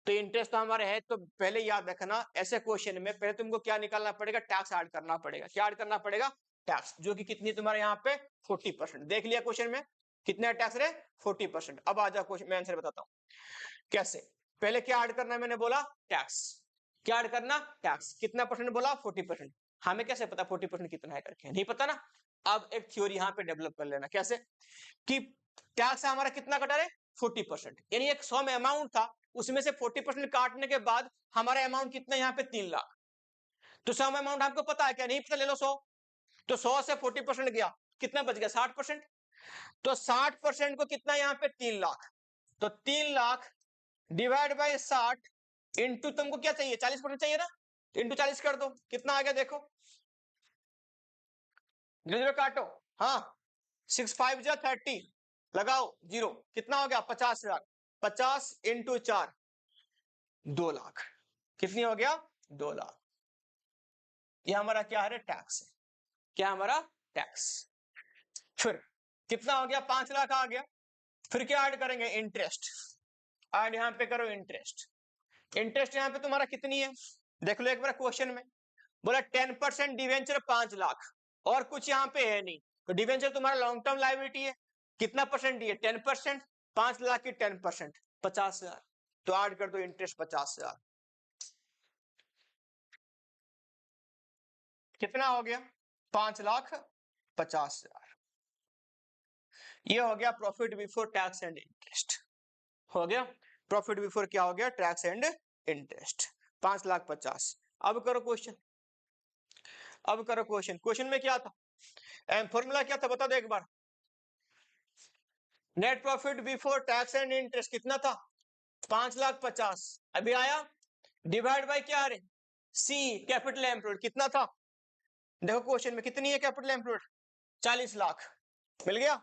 तो इंटरेस्ट तो हमारे है, तो पहले याद रखना ऐसे क्वेश्चन में पहले तुमको क्या निकालना पड़ेगा, टैक्स ऐड करना पड़ेगा। क्या ऐड करना पड़ेगा, टैक्स, जो कि कितनी तुम्हारे यहाँ पे 40%। देख लिया क्वेश्चन में कितना टैक्स रे, 40%। अब आ जाओ क्वेश्चन, मैं आंसर बताता हूँ कैसे। पहले क्या ऐड करना है, मैंने बोला टैक्स। क्या ऐड करना, टैक्स। कितना परसेंट बोला, 40%। हमें कैसे पता 40% कितना है करके, नहीं पता ना। अब एक थ्योरी यहाँ पे डेवलप कर लेना, कैसे कि टैक्स हमारा कितना कटा रहे, 40%, यानी एक 100 में अमाउंट था, उसमें से 40% काटने के बाद हमारा अमाउंट कितना यहाँ पे 3 लाख। तो 100 में अमाउंट हमको पता है क्या, नहीं पता, ले लो 100। तो 100 से 40% गया, कितना बच गया, 60%। तो 60% को कितना यहाँ पे 3 लाख, तो 3 लाख डिवाइड बाय 60 इंटू, तुमको क्या चाहिए, 40% चाहिए ना, इंटू 40 कर दो, कितना आ गया देखो, जल्दी काटो। हाँ 6 5 जा 30, लगाओ जीरो, कितना हो गया 50,000। 50 इंटू 4, 2 लाख। कितनी हो गया 2 लाख। ये हमारा क्या है टैक्स है, क्या हमारा टैक्स। फिर कितना हो गया 5 लाख आ गया। फिर क्या ऐड करेंगे इंटरेस्ट, ऐड यहां पे करो इंटरेस्ट। इंटरेस्ट यहां पे तुम्हारा कितनी है देख लो एक बार क्वेश्चन में, बोला 10% डिवेंचर 5 लाख, और कुछ यहाँ पे है नहीं, तो डिवेंचर तुम्हारा लॉन्ग टर्म लायबिलिटी है, कितना परसेंट दिए 10%, 5 लाख की 10% 50,000, तो ऐड कर दो इंटरेस्ट 50,000। कितना हो गया 5,50,000। ये हो गया profit before tax and interest. हो गया प्रॉफिट बिफोर क्या हो गया टैक्स एंड इंटरेस्ट 5,50,000। अब करो क्वेश्चन, अब करो क्वेश्चन। क्वेश्चन में क्या था, फॉर्मूला क्या था बता दो एक बार। Net profit before tax and interest कितना था 5,50,000। अभी आया डिवाइड बाय क्या है सी कैपिटल एम्प्लॉयड, कितना था देखो क्वेश्चन में कितनी है कैपिटल एम्प्लॉयड 40 लाख। मिल गया,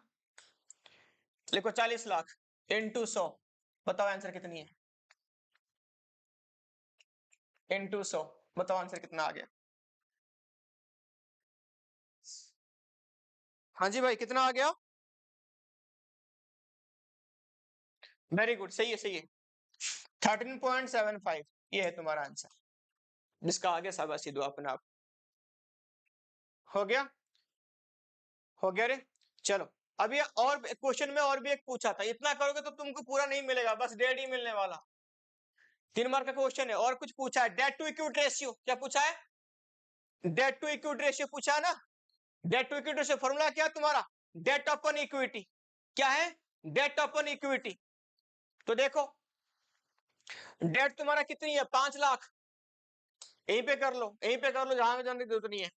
लिखो 40 लाख इंटू 100, बताओ आंसर कितनी है, इंटू 100 बताओ आंसर कितना आ गया। हाँ जी भाई कितना आ गया, वेरी गुड, सही है सही है 13.75, ये है तुम्हारा आंसर, जिसका आगे शाबाशी दो अपने आप। हो गया, हो गया रे। चलो अब ये और क्वेश्चन में और भी एक पूछा था, इतना करोगे तो तुमको पूरा नहीं मिलेगा, बस 1.5 ही मिलने वाला। 3 मार्क का क्वेश्चन है, और कुछ पूछा है डेट टू इक्विटी रेशियो, क्या पूछा है डेट टू इक्विटी रेशियो पूछा है ना। Debt to equity ratio formula क्या है तुम्हारा डेट अपॉन इक्विटी, क्या है डेट अपॉन इक्विटी। तो देखो डेट तुम्हारा कितनी है 5 लाख, यहीं पे कर लो यहीं पे कर लो, जहां जाने की जरूरत नहीं है।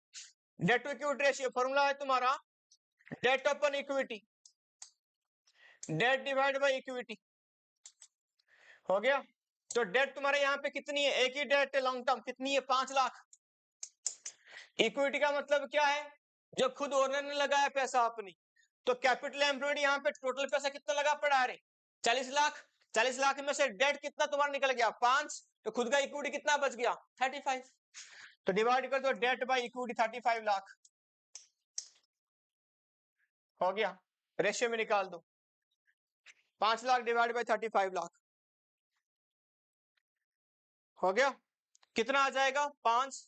Debt to equity ratio formula है तुम्हारा debt upon equity, debt divide by equity. हो गया, तो डेट तुम्हारे यहाँ पे कितनी है, एक ही डेट है लॉन्ग टर्म, कितनी है 5 लाख। इक्विटी का मतलब क्या है, जो खुद ओनर ने लगाया पैसा अपनी, तो कैपिटल एम्प्लॉयड यहाँ पे टोटल पैसा कितना लगा पड़ा है 40 लाख। 40 लाख में से डेट कितना तुम्हारा निकल गया 5, तो खुद का इक्विटी कितना बच गया 35, तो डिवाइड कर दो डेट बाय इक्विटी 35 लाख। हो गया, रेशियो में निकाल दो 5 लाख डिवाइड बाय 35 लाख। हो गया, कितना आ जाएगा 5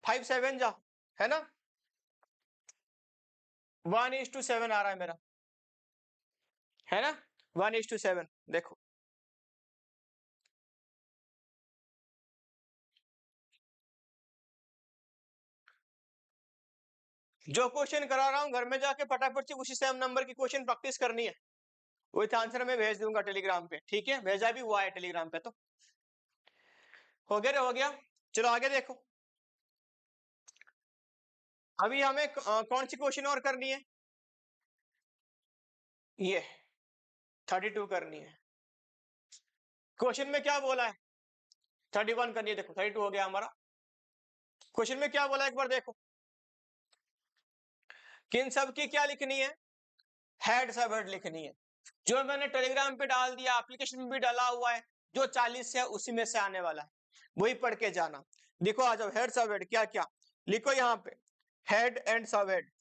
5 7 जा, है ना 1:7 आ रहा है मेरा, है ना 1:7। देखो जो क्वेश्चन करा रहा हूं घर में जाके फटाफट से उसी सेम नंबर की क्वेश्चन प्रैक्टिस करनी है, विथ आंसर मैं भेज दूंगा टेलीग्राम पे, ठीक है भेजा भी हुआ है टेलीग्राम पे। तो हो गया रे हो गया, चलो आगे देखो। अभी हमें कौन सी क्वेश्चन और करनी है, ये 32 करनी है। क्वेश्चन में क्या बोला है 31 करनी है, देखो 32 हो गया हमारा। क्वेश्चन में क्या बोला है एक बार देखो, किन सब की क्या लिखनी है हेड सब हेड लिखनी है, जो मैंने टेलीग्राम पे डाल दिया एप्लीकेशन में भी डाला हुआ है, जो 40 है उसी में से आने वाला है, वही पढ़ के जाना। देखो आ जाओ हेड सब हेड क्या क्या लिखो यहाँ पे, हेड एंड सब हेड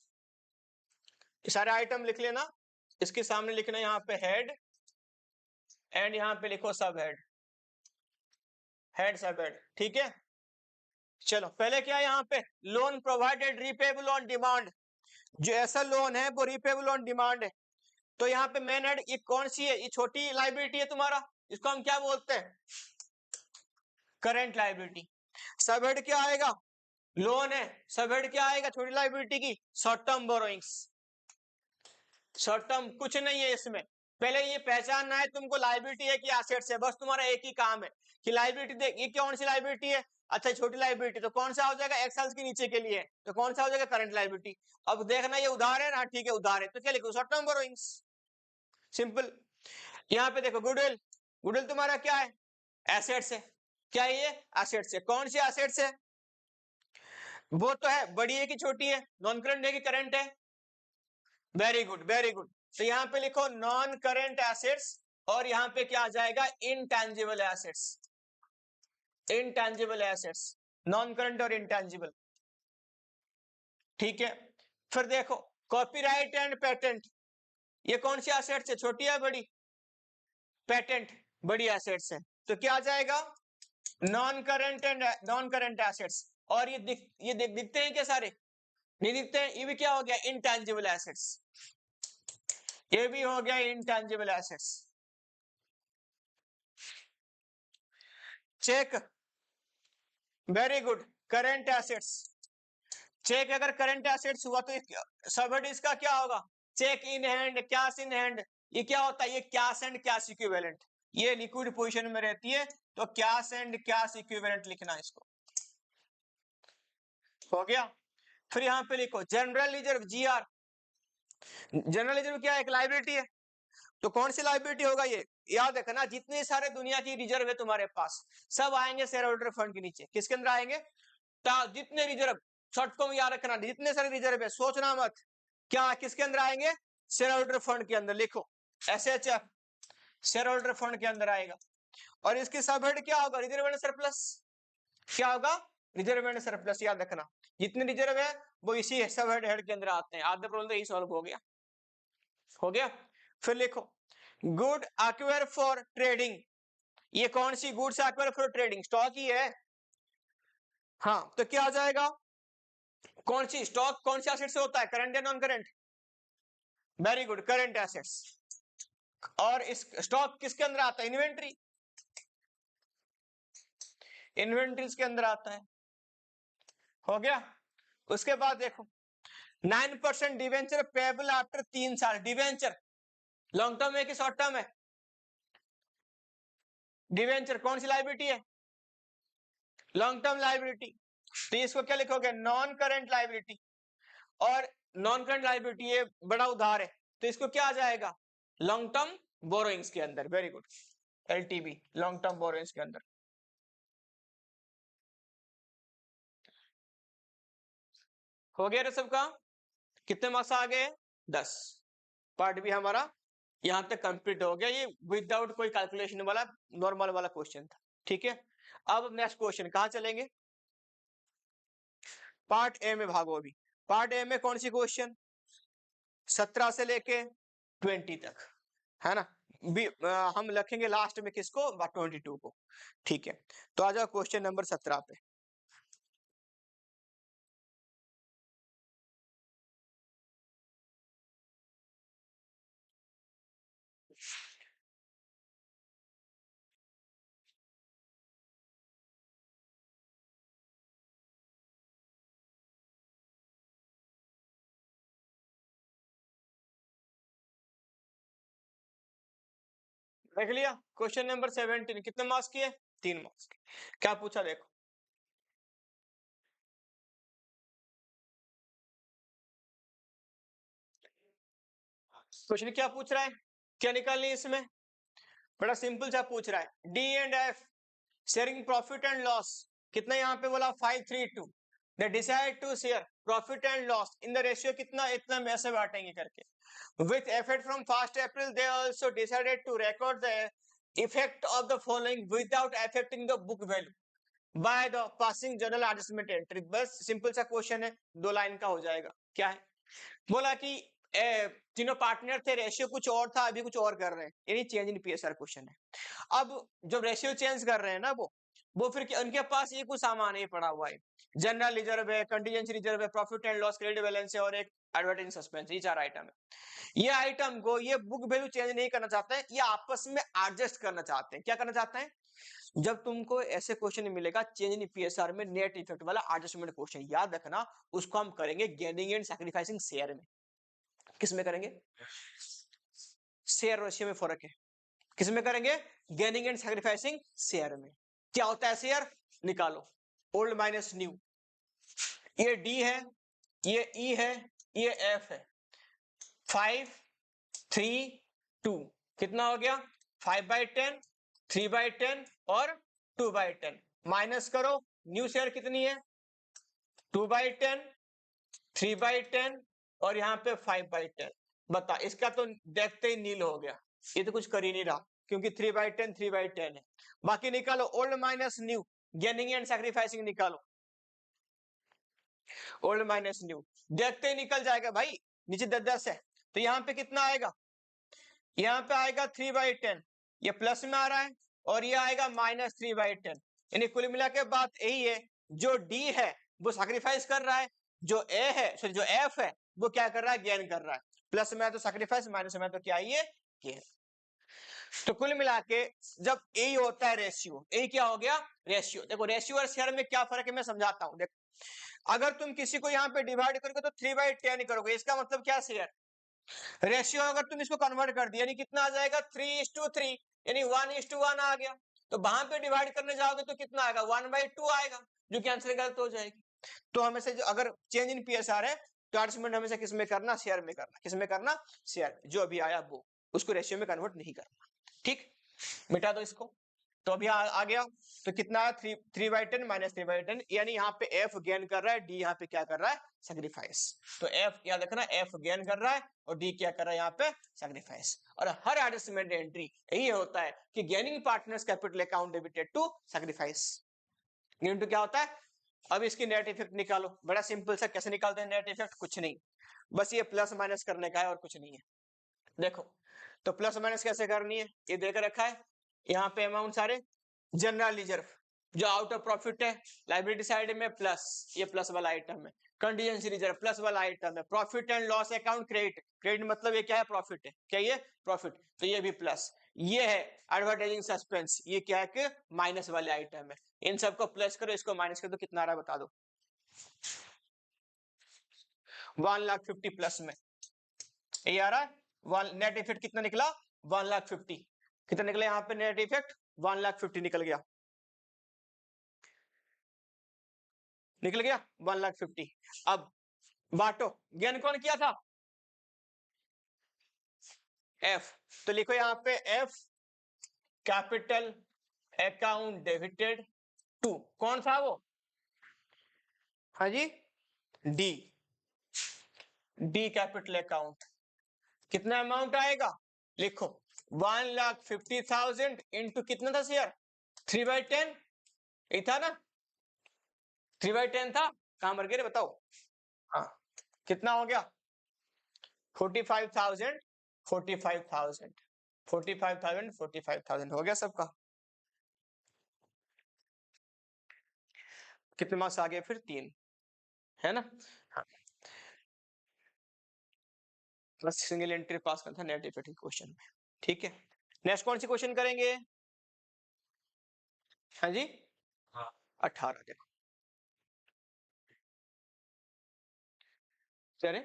सारे आइटम लिख लेना, इसके सामने लिखना यहाँ पे हेड एंड यहाँ पे लिखो सब हेड, हेड सब हेड, ठीक है। चलो पहले क्या है यहाँ पे loan provided repayable on demand, जो ऐसा लोन है वो रीपेबल ऑन डिमांड है। तो यहाँ पे मेन हेड ये कौन सी है, ये छोटी लाइबिलिटी है तुम्हारा, इसको हम क्या बोलते हैं करंट लाइबिलिटी। सब हेड क्या आएगा लोन है, सब हेड क्या आएगा छोटी लाइबिलिटी की short term borrowings. Short term कुछ नहीं है इसमें, पहले ये पहचानना है तुमको लाइबिलिटी है कि एसेट्स है, बस तुम्हारा एक ही काम है कि लाइबिलिटी देख ये कौन सी लाइबिलिटी है, अच्छा छोटी लाइबिलिटी तो कौन सा हो जाएगा एक्सेल्स के नीचे के लिए, तो कौन सा हो जाएगा करंट लाइबिलिटी। अब देखना ये उधार है ना, ठीक है उधार है तो क्या लिखो शॉर्ट टर्म बोरोइंग्स, सिंपल। यहाँ पे देखो गुडविल, गुडविल तुम्हारा क्या है एसेट्स है, क्या ये एसेट्स है, कौन सी एसेट्स है वो तो है बड़ी है कि छोटी है, नॉन करंट है कि करंट है वेरी गुड वेरी गुड। तो यहाँ पे लिखो नॉन करेंट एसेट्स, और यहाँ पे क्या आ जाएगा, intangible assets, intangible assets, non current और इनटैंजिबल। ठीक है, फिर देखो कॉपीराइट एंड पेटेंट, ये कौन सी एसेट्स है, छोटी है बड़ी, पेटेंट बड़ी एसेट्स है, तो क्या आ जाएगा, non current and non current assets. और ये दिखते हैं क्या सारे, नहीं दिखते हैं, ये भी क्या हो गया, इनटैंजिबल एसेट्स, ये भी हो गया intangible assets. Check, very good, current assets, check अगर करंट एसेट्स हुआ तो सबहेड इसका क्या होगा, cheque in hand, cash in hand, ये क्या होता है, ये कैश एंड कैश इक्विवेलेंट, ये लिक्विड पोजीशन में रहती है, तो कैश एंड कैश इक्विवेलेंट लिखना इसको, हो गया। फिर यहां पे लिखो general reserve, GR, general reserve क्या है, एक लायबिलिटी है, तो कौन सी लायबिलिटी होगा ये, याद रखना जितने सारे दुनिया की रिजर्व है तुम्हारे पास, सब आएंगे शेयर होल्डर फंड के नीचे, किसके अंदर आएंगे, जितने रिजर्व, शॉर्ट फॉर्म याद रखना, जितने सारे रिजर्व है, सोचना मत, क्या किसके अंदर आएंगे, शेयर होल्डर फंड के अंदर, लिखो एसएचएफ, शेयर होल्डर फंड के अंदर आएगा। और इसकी सब हेड क्या होगा, रिजर्व एंड सरप्लस, क्या होगा, रिजर्व एंड सरप्लस, याद रखना जितने रिजर्व है वो इसी सब हेड के अंदर आते हैं, आधा प्रॉब्लम तो यही सॉल्व हो गया, हो गया। फिर लिखो गुड एक्वायर फॉर ट्रेडिंग, ये कौन सी goods acquire for trading, stock ही है, हाँ, तो क्या आ जाएगा, कौन सी स्टॉक कौन सी एसेट से होता है, करंट या non current, very good, current assets. और इस स्टॉक किसके अंदर आता है, इन्वेंट्री, इन्वेंट्रीज के अंदर आता है, हो गया। उसके बाद देखो 9% डिवेंचर पेबल आफ्टर 3 साल, डिवेंचर लॉन्ग टर्म है कि शॉर्ट टर्म है, डिवेंचर कौन सी लाइबिलिटी है, लॉन्ग टर्म लाइबिलिटी, तो इसको क्या लिखोगे, नॉन करंट लाइबिलिटी, और नॉन करंट लाइबिलिटी ये बड़ा उधार है, तो इसको क्या आ जाएगा, लॉन्ग टर्म बोरोइंग्स के अंदर, very good, LTB, long term borrowings के अंदर। हो गया रे सबका, कितने मार्क्स आ गए, 10, पार्ट भी हमारा यहां तक कंप्लीट हो गया, ये विदाउट कोई कैलकुलेशन वाला नॉर्मल वाला क्वेश्चन था, ठीक है। अब नेक्स्ट क्वेश्चन कहां चलेंगे, पार्ट ए में भागो, अभी पार्ट ए में कौन सी क्वेश्चन, 17 से लेके 20 तक, है ना, हम लिखेंगे लास्ट में किसको, 22 को, ठीक है। तो आ जाओ क्वेश्चन नंबर 17 पे, देख लिया क्वेश्चन नंबर 17, कितने मार्क्स की है, 3 मार्क्स की, क्या पूछा देखो, क्वेश्चन क्या पूछ रहा है, क्या निकालनी है इसमें, बड़ा सिंपल सा पूछ रहा है, D and F sharing profit and loss, कितना यहाँ पे बोला 532, they decide to share profit and loss in the ratio कितना, इतना में से बांटेंगे करके, with effect from 1st April they also decided to record the effect of the following without affecting the book value by the passing journal adjustment entry, बस simple सा question है, 2 line का हो जाएगा, क्या है, बोला कि तीनों पार्टनर थे, रेशियो कुछ और था, अभी कुछ और कर रहे हैं, यानी चेंज इन पीएसआर क्वेश्चन है। अब जब रेशियो चेंज कर रहे हैं ना वो फिर उनके पास ये कुछ सामान ही पड़ा हुआ है, जनरल रिजर्व है, कंटीजेंसी रिजर्व है, profit and loss, credit balance है, और एक एडवर्टाइजिंग सस्पेंस, ये 4 आइटम है। ये आइटम को ये बुक वैल्यू चेंज नहीं करना चाहते हैं, ये आपस में एडजस्ट करना चाहते हैं, क्या करना चाहते हैं, जब तुमको ऐसे क्वेश्चन मिलेगा चेंज इन पीएसआर में नेट इफेक्ट वाला एडजस्टमेंट क्वेश्चन, याद रखना उसको हम करेंगे गेनिंग एंड सैक्रिफाइसिंग शेयर में, किसमें करेंगे, शेयर रेशियो में फर्क है, किसमें करेंगे, गेनिंग एंड सैक्रिफाइसिंग शेयर में। क्या होता है शेयर, निकालो, ओल्ड माइनस न्यू, ये डी है, ये ई है, ये एफ है, 5 3 2, कितना हो गया, 5/10, 3/10 और 2/10, माइनस करो, न्यू शेयर कितनी है, 2/10, 3/10 और यहाँ पे 5/10, बता, इसका तो देखते ही नील हो गया, ये तो कुछ कर ही नहीं रहा, क्योंकि 3/10 है। बाकी निकालो old minus new, gaining and sacrificing निकालो, ओल्ड माइनस न्यू, देखते ही निकल जाएगा भाई, नीचे 10 है, तो यहाँ पे कितना आएगा, यहाँ पे आएगा 3/10, ये प्लस में आ रहा है, और ये आएगा -3/10, यानी कुल मिला के बात यही है, जो डी है वो सैक्रिफाइस कर रहा है, जो ए है सॉरी जो एफ है वो क्या कर रहा है, गेन कर रहा है, प्लस में तो सैक्रिफाइस, माइनस में तो क्या है, ये गेन। तो कुल मिला के जब ए होता है रेशियो, ए क्या हो गया, रेशियो। देखो रेशियो और शेयर में क्या फर्क है मैं समझाता हूं, देखो अगर तुम किसी को यहाँ पे डिवाइड करोगे तो 3/10 करोगे, इसका मतलब क्या, शेयर। रेशियो अगर तुम इसको कन्वर्ट कर दिया यानी कितना आ जाएगा, 3:3, यानी 1:1 आ गया, तो वहां पे डिवाइड करने जाओगे तो कितना आएगा, 1/2 आएगा, जो कि आंसर गलत हो जाएगी। तो हमेशा अगर चेंज इन पीएसआर है तो आर्ग्यूमेंट हमेशा किस में करना, शेयर में करना, किस में करना, शेयर, जो अभी आया वो, उसको रेशियो में कन्वर्ट नहीं करना, ठीक, मिटा दो इसको। तो अभी आ गया, तो कितना है, 3/10 -3/10, यानी यहाँ पे एफ गेन कर रहा है, डी यहाँ पे क्या कर रहा है, सैक्रिफाइस। तो एफ क्या देखना, एफ गेन कर रहा है और डी क्या कर रहा है, यहाँ पे सैक्रिफाइस। और हर एडजस्टमेंट एंट्री यही होता है कि gaining partners capital account debited to sacrifice, into क्या होता है। अब इसकी नेट इफेक्ट निकालो, बड़ा सिंपल सा, कैसे निकालते हैं नेट इफेक्ट, कुछ नहीं, बस ये प्लस माइनस करने का है और कुछ नहीं है। देखो तो प्लस माइनस कैसे करनी है, ये देकर रखा है, यहाँ पे अमाउंट सारे, जनरल रिजर्व जो आउट ऑफ प्रॉफिट है, लाइबिलिटी साइड में प्लस, ये प्लस वाला आइटम है, कंटीजेंसी रिजर्व प्लस वाला आइटम है, profit and loss account credit, credit मतलब ये क्या है, प्रॉफिट है, क्या ये प्रॉफिट, तो ये भी प्लस, ये है एडवर्टाइजिंग सस्पेंस, ये क्या है कि माइनस वाले आइटम है, इन सबको प्लस करो, इसको माइनस कर दो, कितना आ रहा है बता दो, 1,50,000 प्लस में ये आ रहा है, नेट इफेक्ट कितना निकला, 1,50,000, कितना निकला यहाँ पे नेट इफेक्ट, 1,50,000 निकल गया, निकल गया 1,50,000। अब बांटो, गेन कौन किया था, एफ, तो लिखो यहाँ पे F capital account debited to, कौन था वो, हाँ जी, डी, डी कैपिटल अकाउंट, कितना अमाउंट आएगा, लिखो 1,50,000 इंटू कितना था शेयर, 3/10, ये था ना, 3/10 था, कहां मर गए रे बताओ, हाँ, कितना हो गया, 45,000, 45,000, 45,000, 45,000 हो गया सबका, कितने मार्क्स आ गए फिर, 3, है ना, हाँ, बस सिंगल एंट्री पास करना था नेट इफेक्ट क्वेश्चन में, ठीक है। नेक्स्ट कौन सी क्वेश्चन करेंगे, हाँ जी, हाँ 18, देखो चले,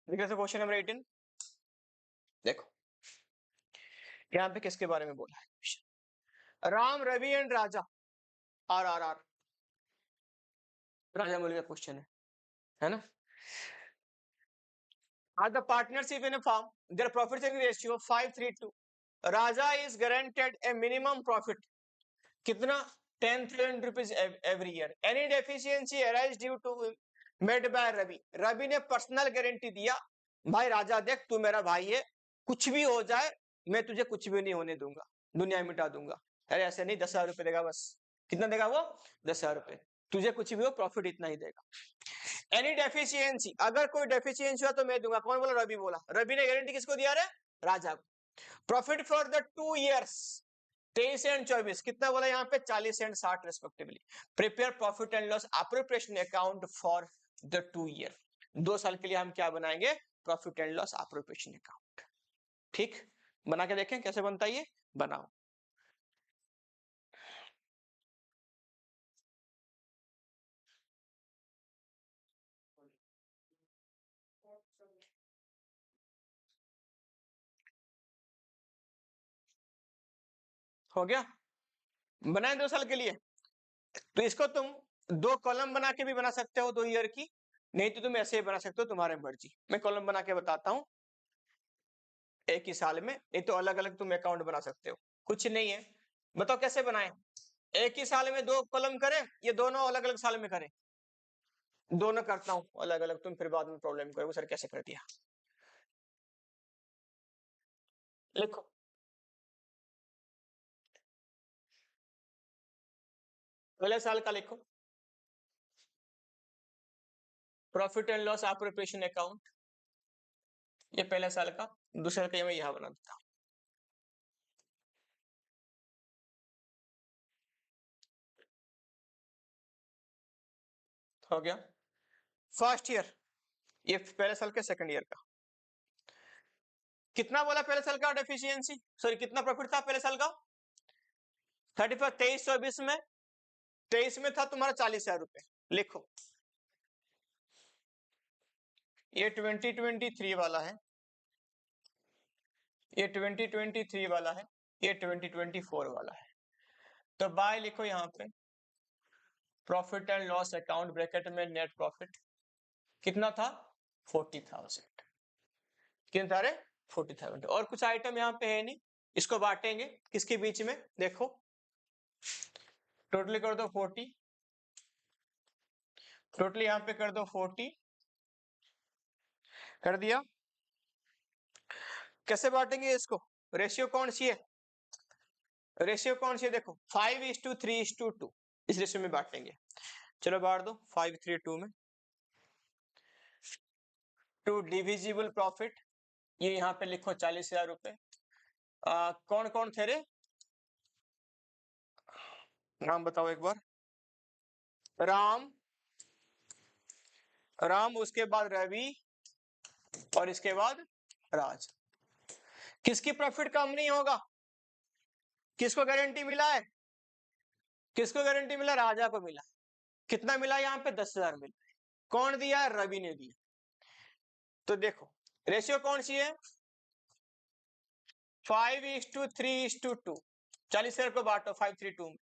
देखो क्वेश्चन नंबर 18, देखो यहाँ पे किसके बारे में बोला है, Ram Ravi and Raja, RRR, Rajamouli का क्वेश्चन है ना, are the partnership in a firm, their profit sharing ratio 5:3:2, Raja is guaranteed a minimum profit, कितना, 10,000 rupees every year, any deficiency arise due to made by Ravi, Ravi ने पर्सनल गारंटी दिया, भाई राजा देख तू मेरा भाई है, कुछ भी हो जाए मैं तुझे कुछ भी नहीं होने दूंगा, दुनिया मिटा दूंगा, अरे ऐसे नहीं, 10,000 रुपए देगा बस, कितना देगा वो, 10,000 रुपए, तुझे कुछ भी हो प्रॉफिट इतना ही देगा, एनी डेफिशिएंसी, अगर कोई डेफिशिएंसी हुआ तो मैं दूंगा, कौन बोला, रवि बोला, रवि ने गारंटी किसको दिया रे, राजा को, profit for the 2 years, 23 and 24, कितना बोला यहाँ पे, 40 and 60 respectively, prepare profit and loss appropriation account for the 2 year, 2 साल के लिए हम क्या बनाएंगे, profit and loss appropriation account, ठीक, बना के देखें कैसे बनता है, ये बनाओ, हो गया, बनाए 2 साल के लिए, तो इसको तुम 2 कॉलम बना के भी बना सकते हो 2 ईयर की, नहीं तो तुम ऐसे ही बना सकते हो, तुम्हारे मर्जी, मैं कॉलम बना के बताता हूं, एक ही साल में, नहीं तो अलग अलग तुम अकाउंट बना सकते हो, कुछ नहीं है, बताओ कैसे बनाएं, एक ही साल में 2 कॉलम करें, ये दोनों अलग अलग साल में करें, दोनों करता हूँ अलग अलग, तुम फिर बाद में प्रॉब्लम करोगे सर कैसे कर दिया। लिखो पहले साल का लिखो, profit and loss appropriation account, ये पहले साल का। दूसरे साल का मैं यहाँ बना देता हूँ। हो गया फर्स्ट ईयर, ये पहले साल के सेकंड ईयर का। कितना बोला पहले साल का डेफिशिएंसी, सॉरी कितना प्रॉफिट था पहले साल का? 31 23 में 23 में था तुम्हारा 40,000 रुपए। लिखो ये 2023 वाला है, ये 2023 वाला है, ये 2024 वाला है। तो बाय लिखो यहाँ पे, profit and loss account bracket में नेट प्रॉफिट कितना था 40,000। कितना था रे 40,000। और कुछ आइटम यहाँ पे है नहीं, इसको बांटेंगे किसके बीच में, देखो टोटली कर दो 40, टोटली यहाँ पे कर दो 40, कर दिया। कैसे बांटेंगे इसको, रेशियो कौन सी है, रेशियो कौन सी है देखो 5:3:2, इस रेशियो में बांटेंगे। चलो बांट दो 5:3:2 में। टू डिविजिबल प्रॉफिट, ये यहाँ पे लिखो 40,000 रुपए। कौन कौन थे रे, नाम बताओ एक बार। राम, राम उसके बाद रवि और इसके बाद राज। किसकी प्रॉफिट कम नहीं होगा, किसको गारंटी मिला है, किसको गारंटी मिला, राजा को मिला। कितना मिला यहाँ पे 10,000 मिला। कौन दिया, रवि ने दिया। तो देखो रेशियो कौन सी है 5:3:2, 40,000 को बांटो 5:3:2 में।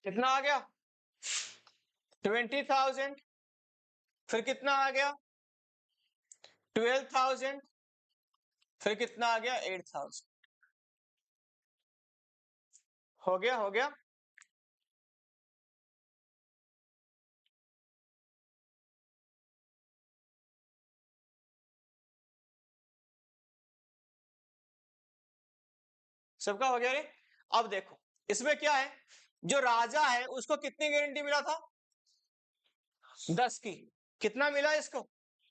कितना आ गया 20,000, फिर कितना आ गया 12,000, फिर कितना आ गया 8,000। हो गया, हो गया। सबका हो गया रे। अब देखो इसमें क्या है, जो राजा है उसको कितनी गारंटी मिला था 10 की, कितना मिला इसको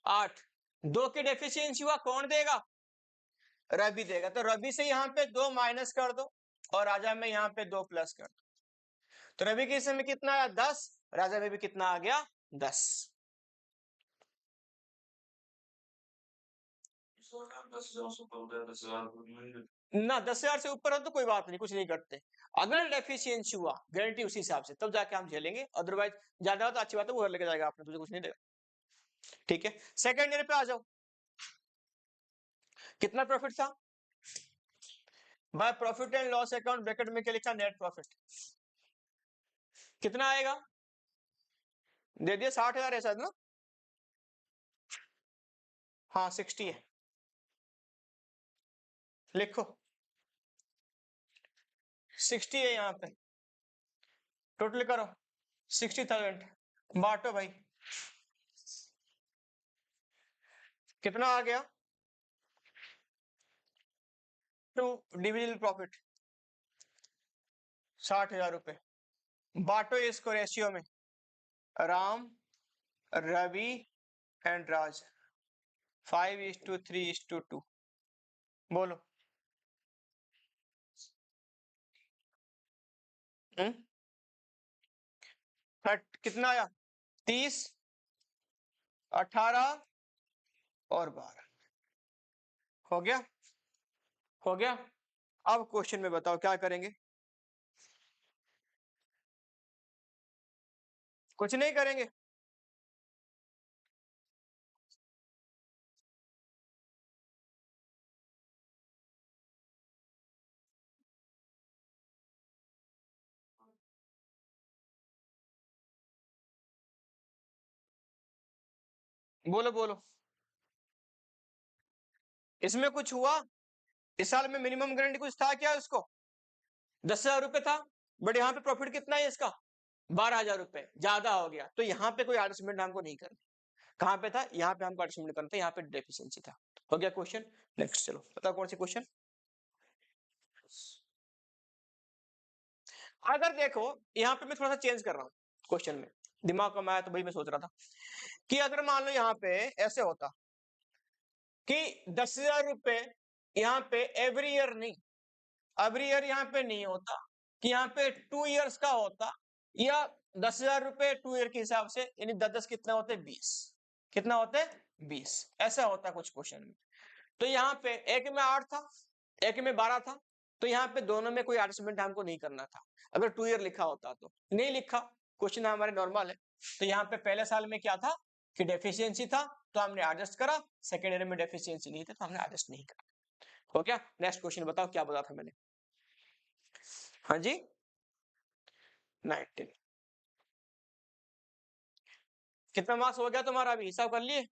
8। 2 की डेफिशिएंसी हुआ, कौन देगा, रवि देगा। तो रवि से यहाँ पे 2 माइनस कर दो और राजा में यहाँ पे 2 प्लस कर दो। तो रवि के हिस्से में कितना आया 10, राजा में भी कितना आ गया 10। ना 10,000 से ऊपर हो तो कोई बात नहीं, कुछ नहीं करते। अगर डेफिशिएंसी हुआ गारंटी उसी हिसाब से, तब जाके हम झेलेंगे, अदरवाइज ज्यादा हो तो अच्छी बात है, वो घर लेके जाएगा आपने, तुझे कुछ नहीं देगा। ठीक है सेकंड ईयर पे आ जाओ, कितना प्रॉफिट था, by profit and loss account bracket में क्या लिखा, नेट प्रॉफिट। कितना आएगा, दे दिया 60,000 है शायद ना, हाँ 60 है। लिखो 60 है यहाँ पे, टोटल करो 60,000, बांटो भाई, कितना आ गया, टू डिविजिबल प्रॉफिट 60,000 रुपए। बांटो इसको रेशियो में, राम, रवि एंड राज, 5:3:2। बोलो कितना आया 30, 18 और 12। हो गया, हो गया। अब क्वेश्चन में बताओ क्या करेंगे, कुछ नहीं करेंगे। बोलो बोलो, इसमें कुछ हुआ, इस साल में मिनिमम गारंटी कुछ था क्या उसको, 10,000 रुपए था, बट यहाँ पे प्रॉफिट कितना है इसका 12,000 रुपए, ज्यादा हो गया, तो यहाँ पे कोई एडजस्टमेंट हमको नहीं करनी। कहाँ पे था, यहाँ पे हमको एडजस्टमेंट करना था, यहाँ पे डेफिशिएंसी था। हो गया क्वेश्चन। नेक्स्ट चलो बताओ कौन सी क्वेश्चन। अगर देखो यहाँ पे मैं थोड़ा सा चेंज कर रहा हूँ क्वेश्चन में, दिमाग का मैं तो भाई मैं सोच रहा था कि अगर मान लो यहाँ पे ऐसे होता कि 10,000 रुपए यहाँ पे एवरी ईयर नहीं, एवरी ईयर यहाँ पे नहीं होता, कि यहाँ पे 2 इयर्स का होता, या 10,000 रुपए 2 ईयर के हिसाब से, यानी 10 कितना होते 20, कितना होते 20, ऐसा होता कुछ क्वेश्चन में। तो यहाँ पे एक में 8 था, एक में 12 था, तो यहाँ पे दोनों में कोई एडजस्टमेंट हमको नहीं करना था अगर 2 ईयर लिखा होता तो। नहीं लिखा, क्वेश्चन हमारे नॉर्मल है, तो यहाँ पे पहले साल में क्या था कि डेफिशिएंसी था तो हमने एडजस्ट करा, सेकेंड ईयर में डेफिशिएंसी नहीं था तो हमने एडजस्ट नहीं करा। हो गया। नेक्स्ट क्वेश्चन बताओ क्या बताया था मैंने। हाँ जी 19, कितना मार्क्स हो गया तुम्हारा, अभी हिसाब कर लिए।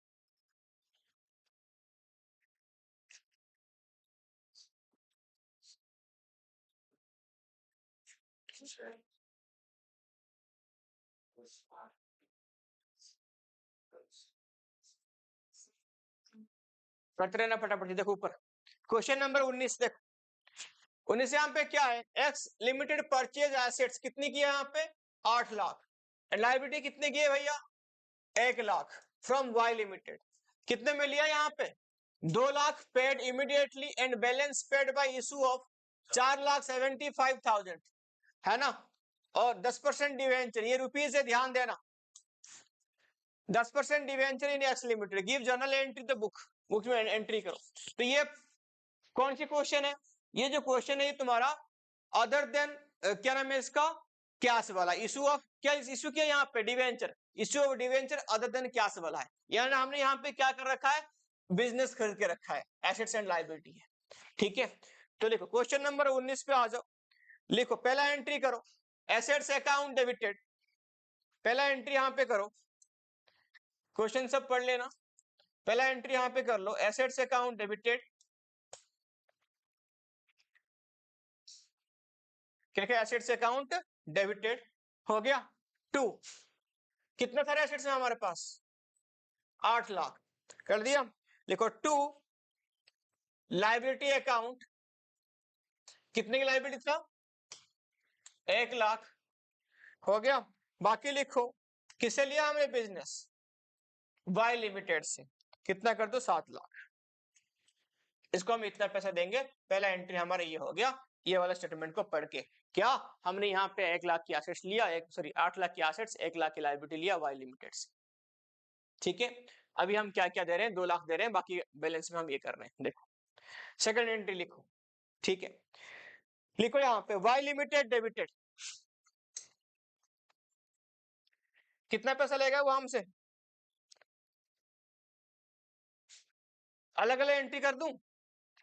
करते रहना फटाफट। देखो ऊपर क्वेश्चन नंबर 19 देखो, 19 यहाँ पे क्या है, एक्स लिमिटेड परचेज एसेट्स कितनी की है यहाँ पे 8 लाख, लायबिलिटी कितने की है भैया 1 लाख, फ्रॉम वाई लिमिटेड कितने में लिया यहाँ पे 2 lakh paid immediately and balance paid by issue of 4,75,000 है ना, और 10% डिवेंचर, ये रुपीज है ध्यान देना, 10% debenture in x limited, give journal entry the book, book में एंट्री करो। तो ये कौन सी क्वेश्चन है, ये जो क्वेश्चन है ये तुम्हारा अदर देन क्या नाम है इसका क्यास वाला, इशू ऑफ क्या इशू किया यहाँ पे debenture, issue of debenture other than क्यास वाला है, यानी हमने यहाँ पे क्या कर रखा है बिजनेस खरीद के रखा है, एसेट्स एंड लायबिलिटी है। ठीक है, तो देखो क्वेश्चन नंबर 19 पे आ जाओ, लिखो पहला एंट्री करो एसेट्स अकाउंट डेबिटेड, पहला एंट्री यहाँ पे करो, क्वेश्चन सब पढ़ लेना, पहला एंट्री यहाँ पे कर लो एसेट्स अकाउंट डेबिटेड, क्या क्या एसेट्स अकाउंट डेबिटेड हो गया। 2 कितने सारे एसेट्स हैं हमारे पास 8 लाख, कर दिया। देखो 2 लायबिलिटी अकाउंट, कितने की लायबिलिटी था 1 लाख, हो गया। बाकी लिखो किसे लिया हमने बिजनेस वाई लिमिटेड से, कितना कर दो 7 लाख, इसको हम इतना पैसा देंगे, पहला एंट्री हमारा ये हो गया। ये वाला स्टेटमेंट को पढ़ के क्या हमने यहाँ पे 1 लाख की एसेट्स लिया, 8 लाख की एसेट्स 1 लाख की लायबिलिटी लिया वाई लिमिटेड से। ठीक है, अभी हम क्या क्या दे रहे हैं 2 लाख दे रहे हैं, बाकी बैलेंस में हम ये कर रहे हैं। देखो सेकंड एंट्री लिखो, ठीक है, लिखो यहाँ पे वाई लिमिटेड डेबिटेड, कितना पैसा लेगा वो हमसे, अलग अलग एंट्री कर दूं,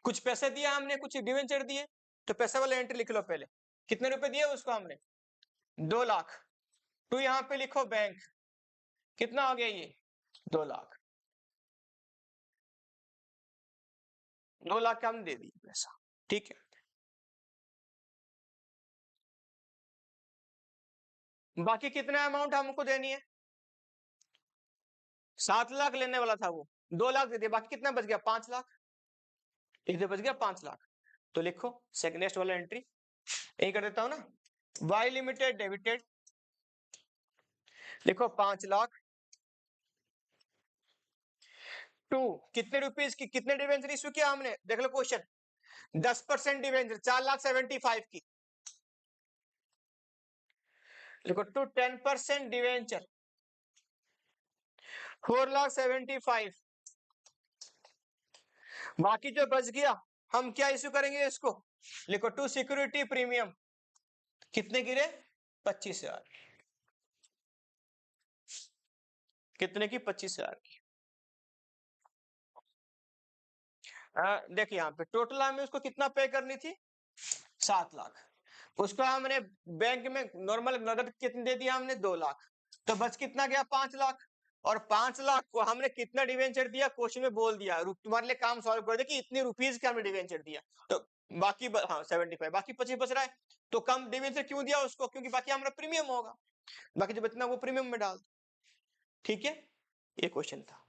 कुछ पैसे दिया हमने कुछ डिवेंचर दिए, तो पैसे वाला एंट्री लिख लो पहले, कितने रुपए दिए उसको हमने 2 लाख, तो यहाँ पे लिखो बैंक, कितना हो गया ये 2 लाख, 2 लाख का हमने दे दिया पैसा। ठीक है, बाकी कितना अमाउंट हमको देनी है 7 लाख लेने वाला था वो 2 लाख दे दिया, बाकी कितना बच गया 5 लाख, इधर बच गया 5 लाख। तो लिखो सेकंड नेक्स्ट वाला एंट्री यही कर देता हूं ना, वाई लिमिटेड डेबिटेड, लिखो 5 लाख, 2 कितने रुपीज की, कितने डिवेंचर इशू किया हमने देख लो क्वेश्चन, 10% डिवेंचर 4,75,000 की, देखो टू 10% डिवेंचर 4,75,000, बाकी जो बच गया हम क्या इशू करेंगे इसको, लिखो टू सिक्योरिटी प्रीमियम, कितने गिरे 25,000, कितने की 25,000 की। देखिए यहाँ पे टोटल हमें उसको कितना पे करनी थी 7 लाख, उसको हमने बैंक में नॉर्मल नगद कितने दे दिया हमने 2 लाख, तो बच कितना गया 5 लाख, और 5 लाख को हमने कितना डिवेंचर दिया, क्वेश्चन में बोल दिया, तुम्हारे लिए काम सॉल्व कर दे कि इतनी रुपीज का हमने डिवेंचर दिया, तो बाकी हाँ 75, बाकी 25 बच रहा है, तो कम डिवेंचर क्यों दिया उसको, क्योंकि बाकी हमारा प्रीमियम होगा, बाकी जो बचना वो प्रीमियम में डाल। ठीक है, ये क्वेश्चन था।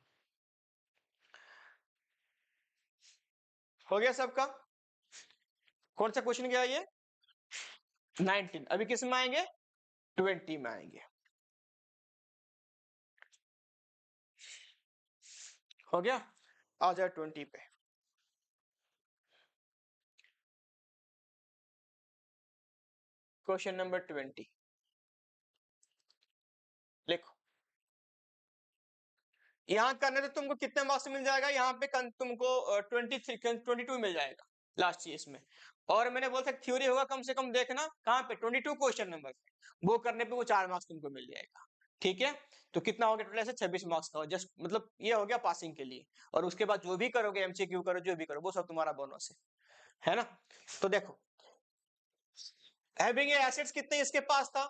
हो गया सबका? कौन सा क्वेश्चन गया ये? 19। अभी किस में आएंगे? 20 में आएंगे। हो गया, आ जाए 20 पे। क्वेश्चन नंबर 20 लिखो। यहाँ करने तो तुमको कितने मार्क्स मिल जाएगा, यहाँ पे तुमको 22 मिल जाएगा लास्ट चीज में। और मैंने बोला था थ्योरी होगा कम से कम देखना कहाँ पे, 22 क्वेश्चन नंबर, वो करने पे वो 4 मार्क्स तुमको मिल जाएगा। ठीक है, तो कितना हो गया टोटल ऐसे 26 मार्क्स का, जस्ट मतलब ये हो गया पासिंग के लिए। और उसके बाद जो भी करोगे, एमसीक्यू करो, जो भी करो, वो सब तुम्हारा बोनस है ना। तो देखो, हैविंग एसेट्स कितने इसके पास था,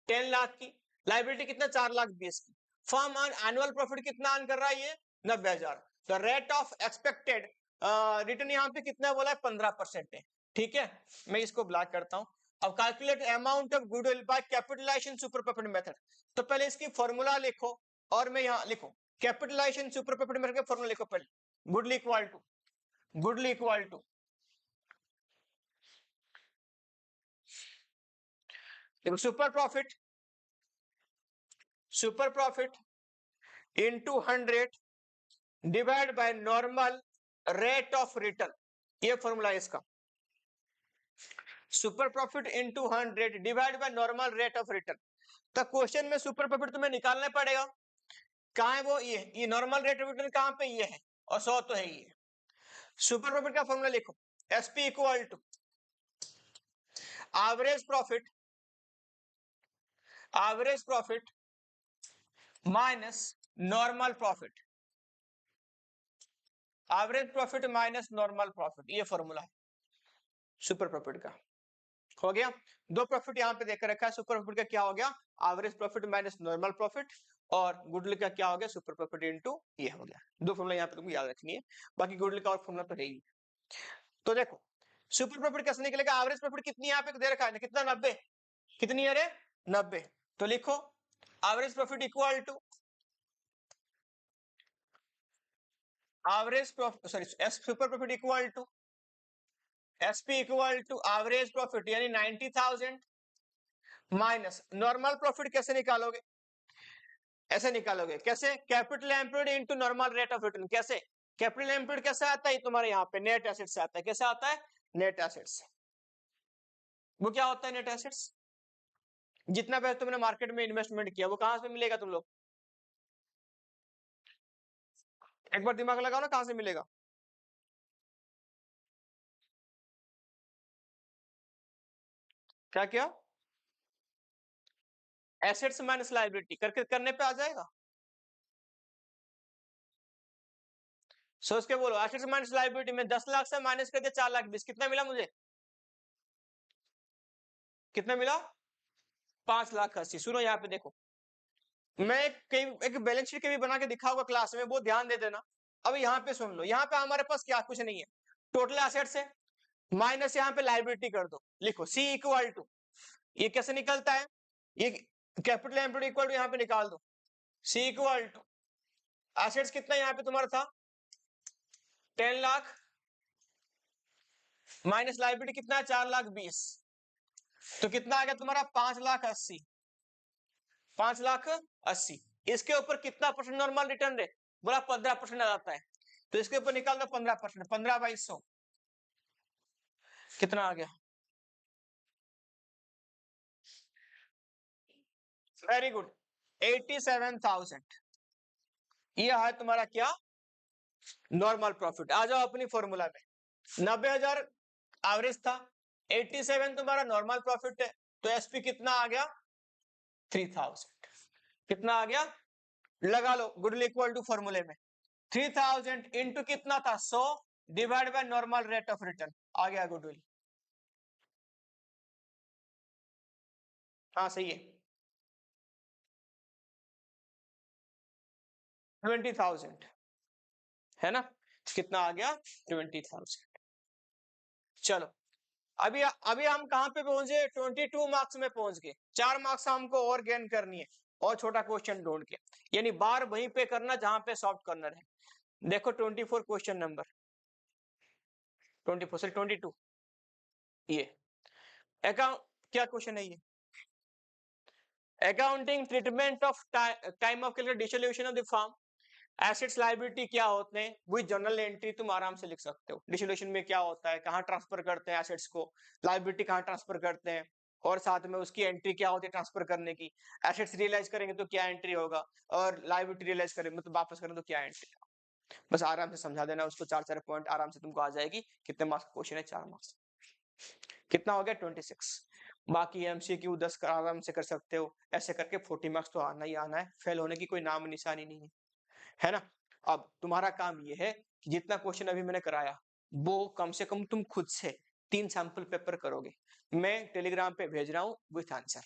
10 लाख की, लाइबिलिटी कितना, 4 लाख 20 की। फर्म एनुअल प्रॉफिट कितना अर्न कर रहा है ये, 90,000। The rate of expected return यहाँ पे कितना बोला है, 15% है। ठीक है, मैं इसको ब्लैक करता हूं। अब calculate amount of goodwill by capitalisation super profit method. तो पहले इसकी फॉर्मूला लिखो, और मैं यहाँ लिखो कैपिटलाइजेशन सुपर प्रॉफिट मेथड का फॉर्मूला लिखो पहले। Goodwill equal to super profit into 100 divide by normal rate of return, ये फॉर्मूला है इसका। Super profit into 100 divide by normal rate of return. तो क्वेश्चन में सुपर प्रॉफिट तुम्हें निकालना पड़ेगा, कहां है वो, ये नॉर्मल रेट ऑफ रिटर्न कहां पे, ये है, और 100 तो है ही है। सुपर प्रॉफिट का फॉर्मूला लिखो, SP equal to average profit minus normal profit, average profit minus normal profit, ये फॉर्मूला है सुपर प्रॉफिट का। हो गया, दो प्रॉफिट यहाँ पे देकर रखा है, सुपर प्रॉफिट का क्या हो गया, average profit minus normal profit, और गुडविल का क्या हो गया, सुपर प्रॉफिट इनटू ये हो गया। दो फॉर्मूला यहाँ पे तुमको याद रखनी है, बाकी गुडविल का और फॉर्मूला तो है ही। तो देखो, सुपर प्रॉफिट कैसे निकलेगा, एवरेज प्रॉफिट कितनी यहाँ पे दे रखा है, कितना, 90, कितनी है रे, 90। तो लिखो average profit equal to average profit, sorry super profit equal to SP equal to average profit यानी 90,000 माइनस नॉर्मल प्रॉफिट। कैसे निकालोगे, ऐसे निकालोगे, कैसे, capital employed into normal rate of return. कैसे, कैपिटल एम्प्लॉयड कैसे आता है, तुम्हारे यहाँ पे नेट एसेट से आता है। कैसे आता है, नेट एसेट से। वो क्या होता है नेट एसेट्स, जितना पैसा तुमने मार्केट में इन्वेस्टमेंट किया वो कहां से मिलेगा, तुम लोग एक बार दिमाग लगाओ ना, कहां से मिलेगा। क्या क्या, एसेट्स माइनस लायबिलिटी करके करने पे आ जाएगा, सोच के बोलो। एसेट्स माइनस लायबिलिटी में 10 लाख से माइनस कर दिया 4 लाख 20, कितना मिला मुझे, कितना मिला, 5 लाख 80। सुनो यहाँ पे देखो, मैं एक बैलेंस शीट के भी बना के दिखाऊंगा क्लास में, वो ध्यान दे देना। अब यहाँ पे सुन लो, यहाँ पे हमारे पास क्या, कुछ नहीं है, टोटल एसेट्स है, माइनस यहाँ पे लायबिलिटी कर दो, लिखो सी इक्वल टू, ये कैसे निकलता है, ये कैपिटल एम्प्लॉयड इक्वल टू यहाँ पे निकाल दो, सी इक्वल टू एसेट्स कितना यहाँ पे तुम्हारा था 10 लाख, माइनस लायबिलिटी कितना है 4 लाख 20, तो कितना आ गया तुम्हारा 5 लाख 80, 5 लाख 80। इसके ऊपर कितना परसेंट नॉर्मल रिटर्न रेट, बोला 15% आ जाता है, तो इसके ऊपर निकाल दो 15%, 15/100 कितना आ गया, वेरी गुड, 87,000। ये है तुम्हारा क्या, नॉर्मल प्रॉफिट। आ जाओ अपनी फॉर्मूला में, 90,000 एवरेज था, 87 तुम्हारा नॉर्मल प्रॉफिट है, तो एसपी कितना आ गया 3,000, कितना आ गया, लगा लो गुडविल इक्वल टू फॉर्मूले में, 3,000 इंटू कितना था 100 divide by normal rate of return, आ गया गुडविल। हाँ सही है, 20,000 है ना, कितना आ गया 20,000। चलो अभी अभी हम कहां पे पहुंचे, 22 मार्क्स में पहुंच गए, 4 मार्क्स हमको और गेन करनी है, और छोटा क्वेश्चन ढूंढ के, यानी बार वहीं पे करना जहां पे सॉफ्ट कॉर्नर है। देखो 24 क्वेश्चन नंबर 24 से 22, ये अकाउंट क्या क्वेश्चन है ये, accounting treatment of time of dissolution of the firm, assets liability क्या होते हैं, विद जर्नल एंट्री तुम आराम से लिख सकते हो, डिसोल्यूशन में क्या होता है, कहाँ ट्रांसफर करते हैं एसेट्स को, लायबिलिटी कहाँ ट्रांसफर करते हैं, और साथ में उसकी एंट्री क्या होती है ट्रांसफर करने की, एसेट्स रियलाइज करेंगे तो क्या एंट्री होगा, और लायबिलिटी रियलाइज करेंगे मतलब वापस करें तो क्या एंट्री। बस आराम से समझा देना उसको, 4 पॉइंट आराम से तुमको आ जाएगी। कितने मार्क्स का क्वेश्चन है, 4 मार्क्स, कितना हो गया 26। बाकी एमसीक्यू 10 आराम से कर सकते हो, ऐसे करके 40 मार्क्स तो आना ही आना है, फेल होने की कोई नाम निशानी नहीं है, है ना। अब तुम्हारा काम ये है कि जितना क्वेश्चन अभी मैंने कराया वो कम से कम तुम खुद से 3 सैंपल पेपर करोगे, मैं टेलीग्राम पे भेज रहा हूँ विथ आंसर,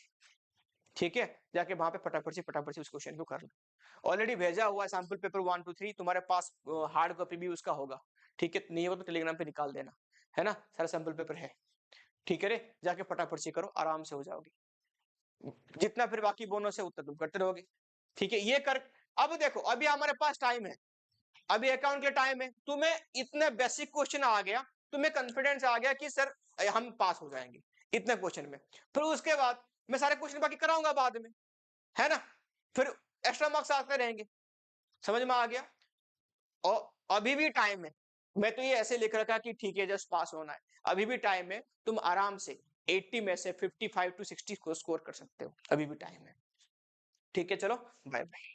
ठीक है, जाके वहां पे फटाफट से उस क्वेश्चन को कर लो। ऑलरेडी भेजा हुआ है सैंपल पेपर 1 2 3, तुम्हारे पास हार्ड कॉपी भी उसका होगा, ठीक है, नहीं हो तो टेलीग्राम पे निकाल देना, है ना, सारा सैंपल पेपर है, ठीक है रे, जाके फटाफट से करो, आराम से हो जाओगे, जितना फिर बाकी बोनस है उतना तुम करते रहोगे, ठीक है, ये कर। अब देखो अभी हमारे पास टाइम है, अभी अकाउंट के टाइम है, तुम्हें इतने बेसिक क्वेश्चन आ गया, तुम्हें कॉन्फिडेंस आ गया कि सर हम पास हो जाएंगे इतने क्वेश्चन में, फिर उसके बाद मैं सारे क्वेश्चन बाकी कराऊंगा बाद में, है ना, फिर एक्स्ट्रा मार्क्स आते रहेंगे, समझ में आ गया। और अभी भी टाइम है, मैं तो ये ऐसे लिख रखा कि ठीक है जस्ट पास होना है, अभी भी टाइम है, तुम आराम से 80 में से 55 to 60 को स्कोर कर सकते हो, अभी भी टाइम है, ठीक है, चलो बाय बाय।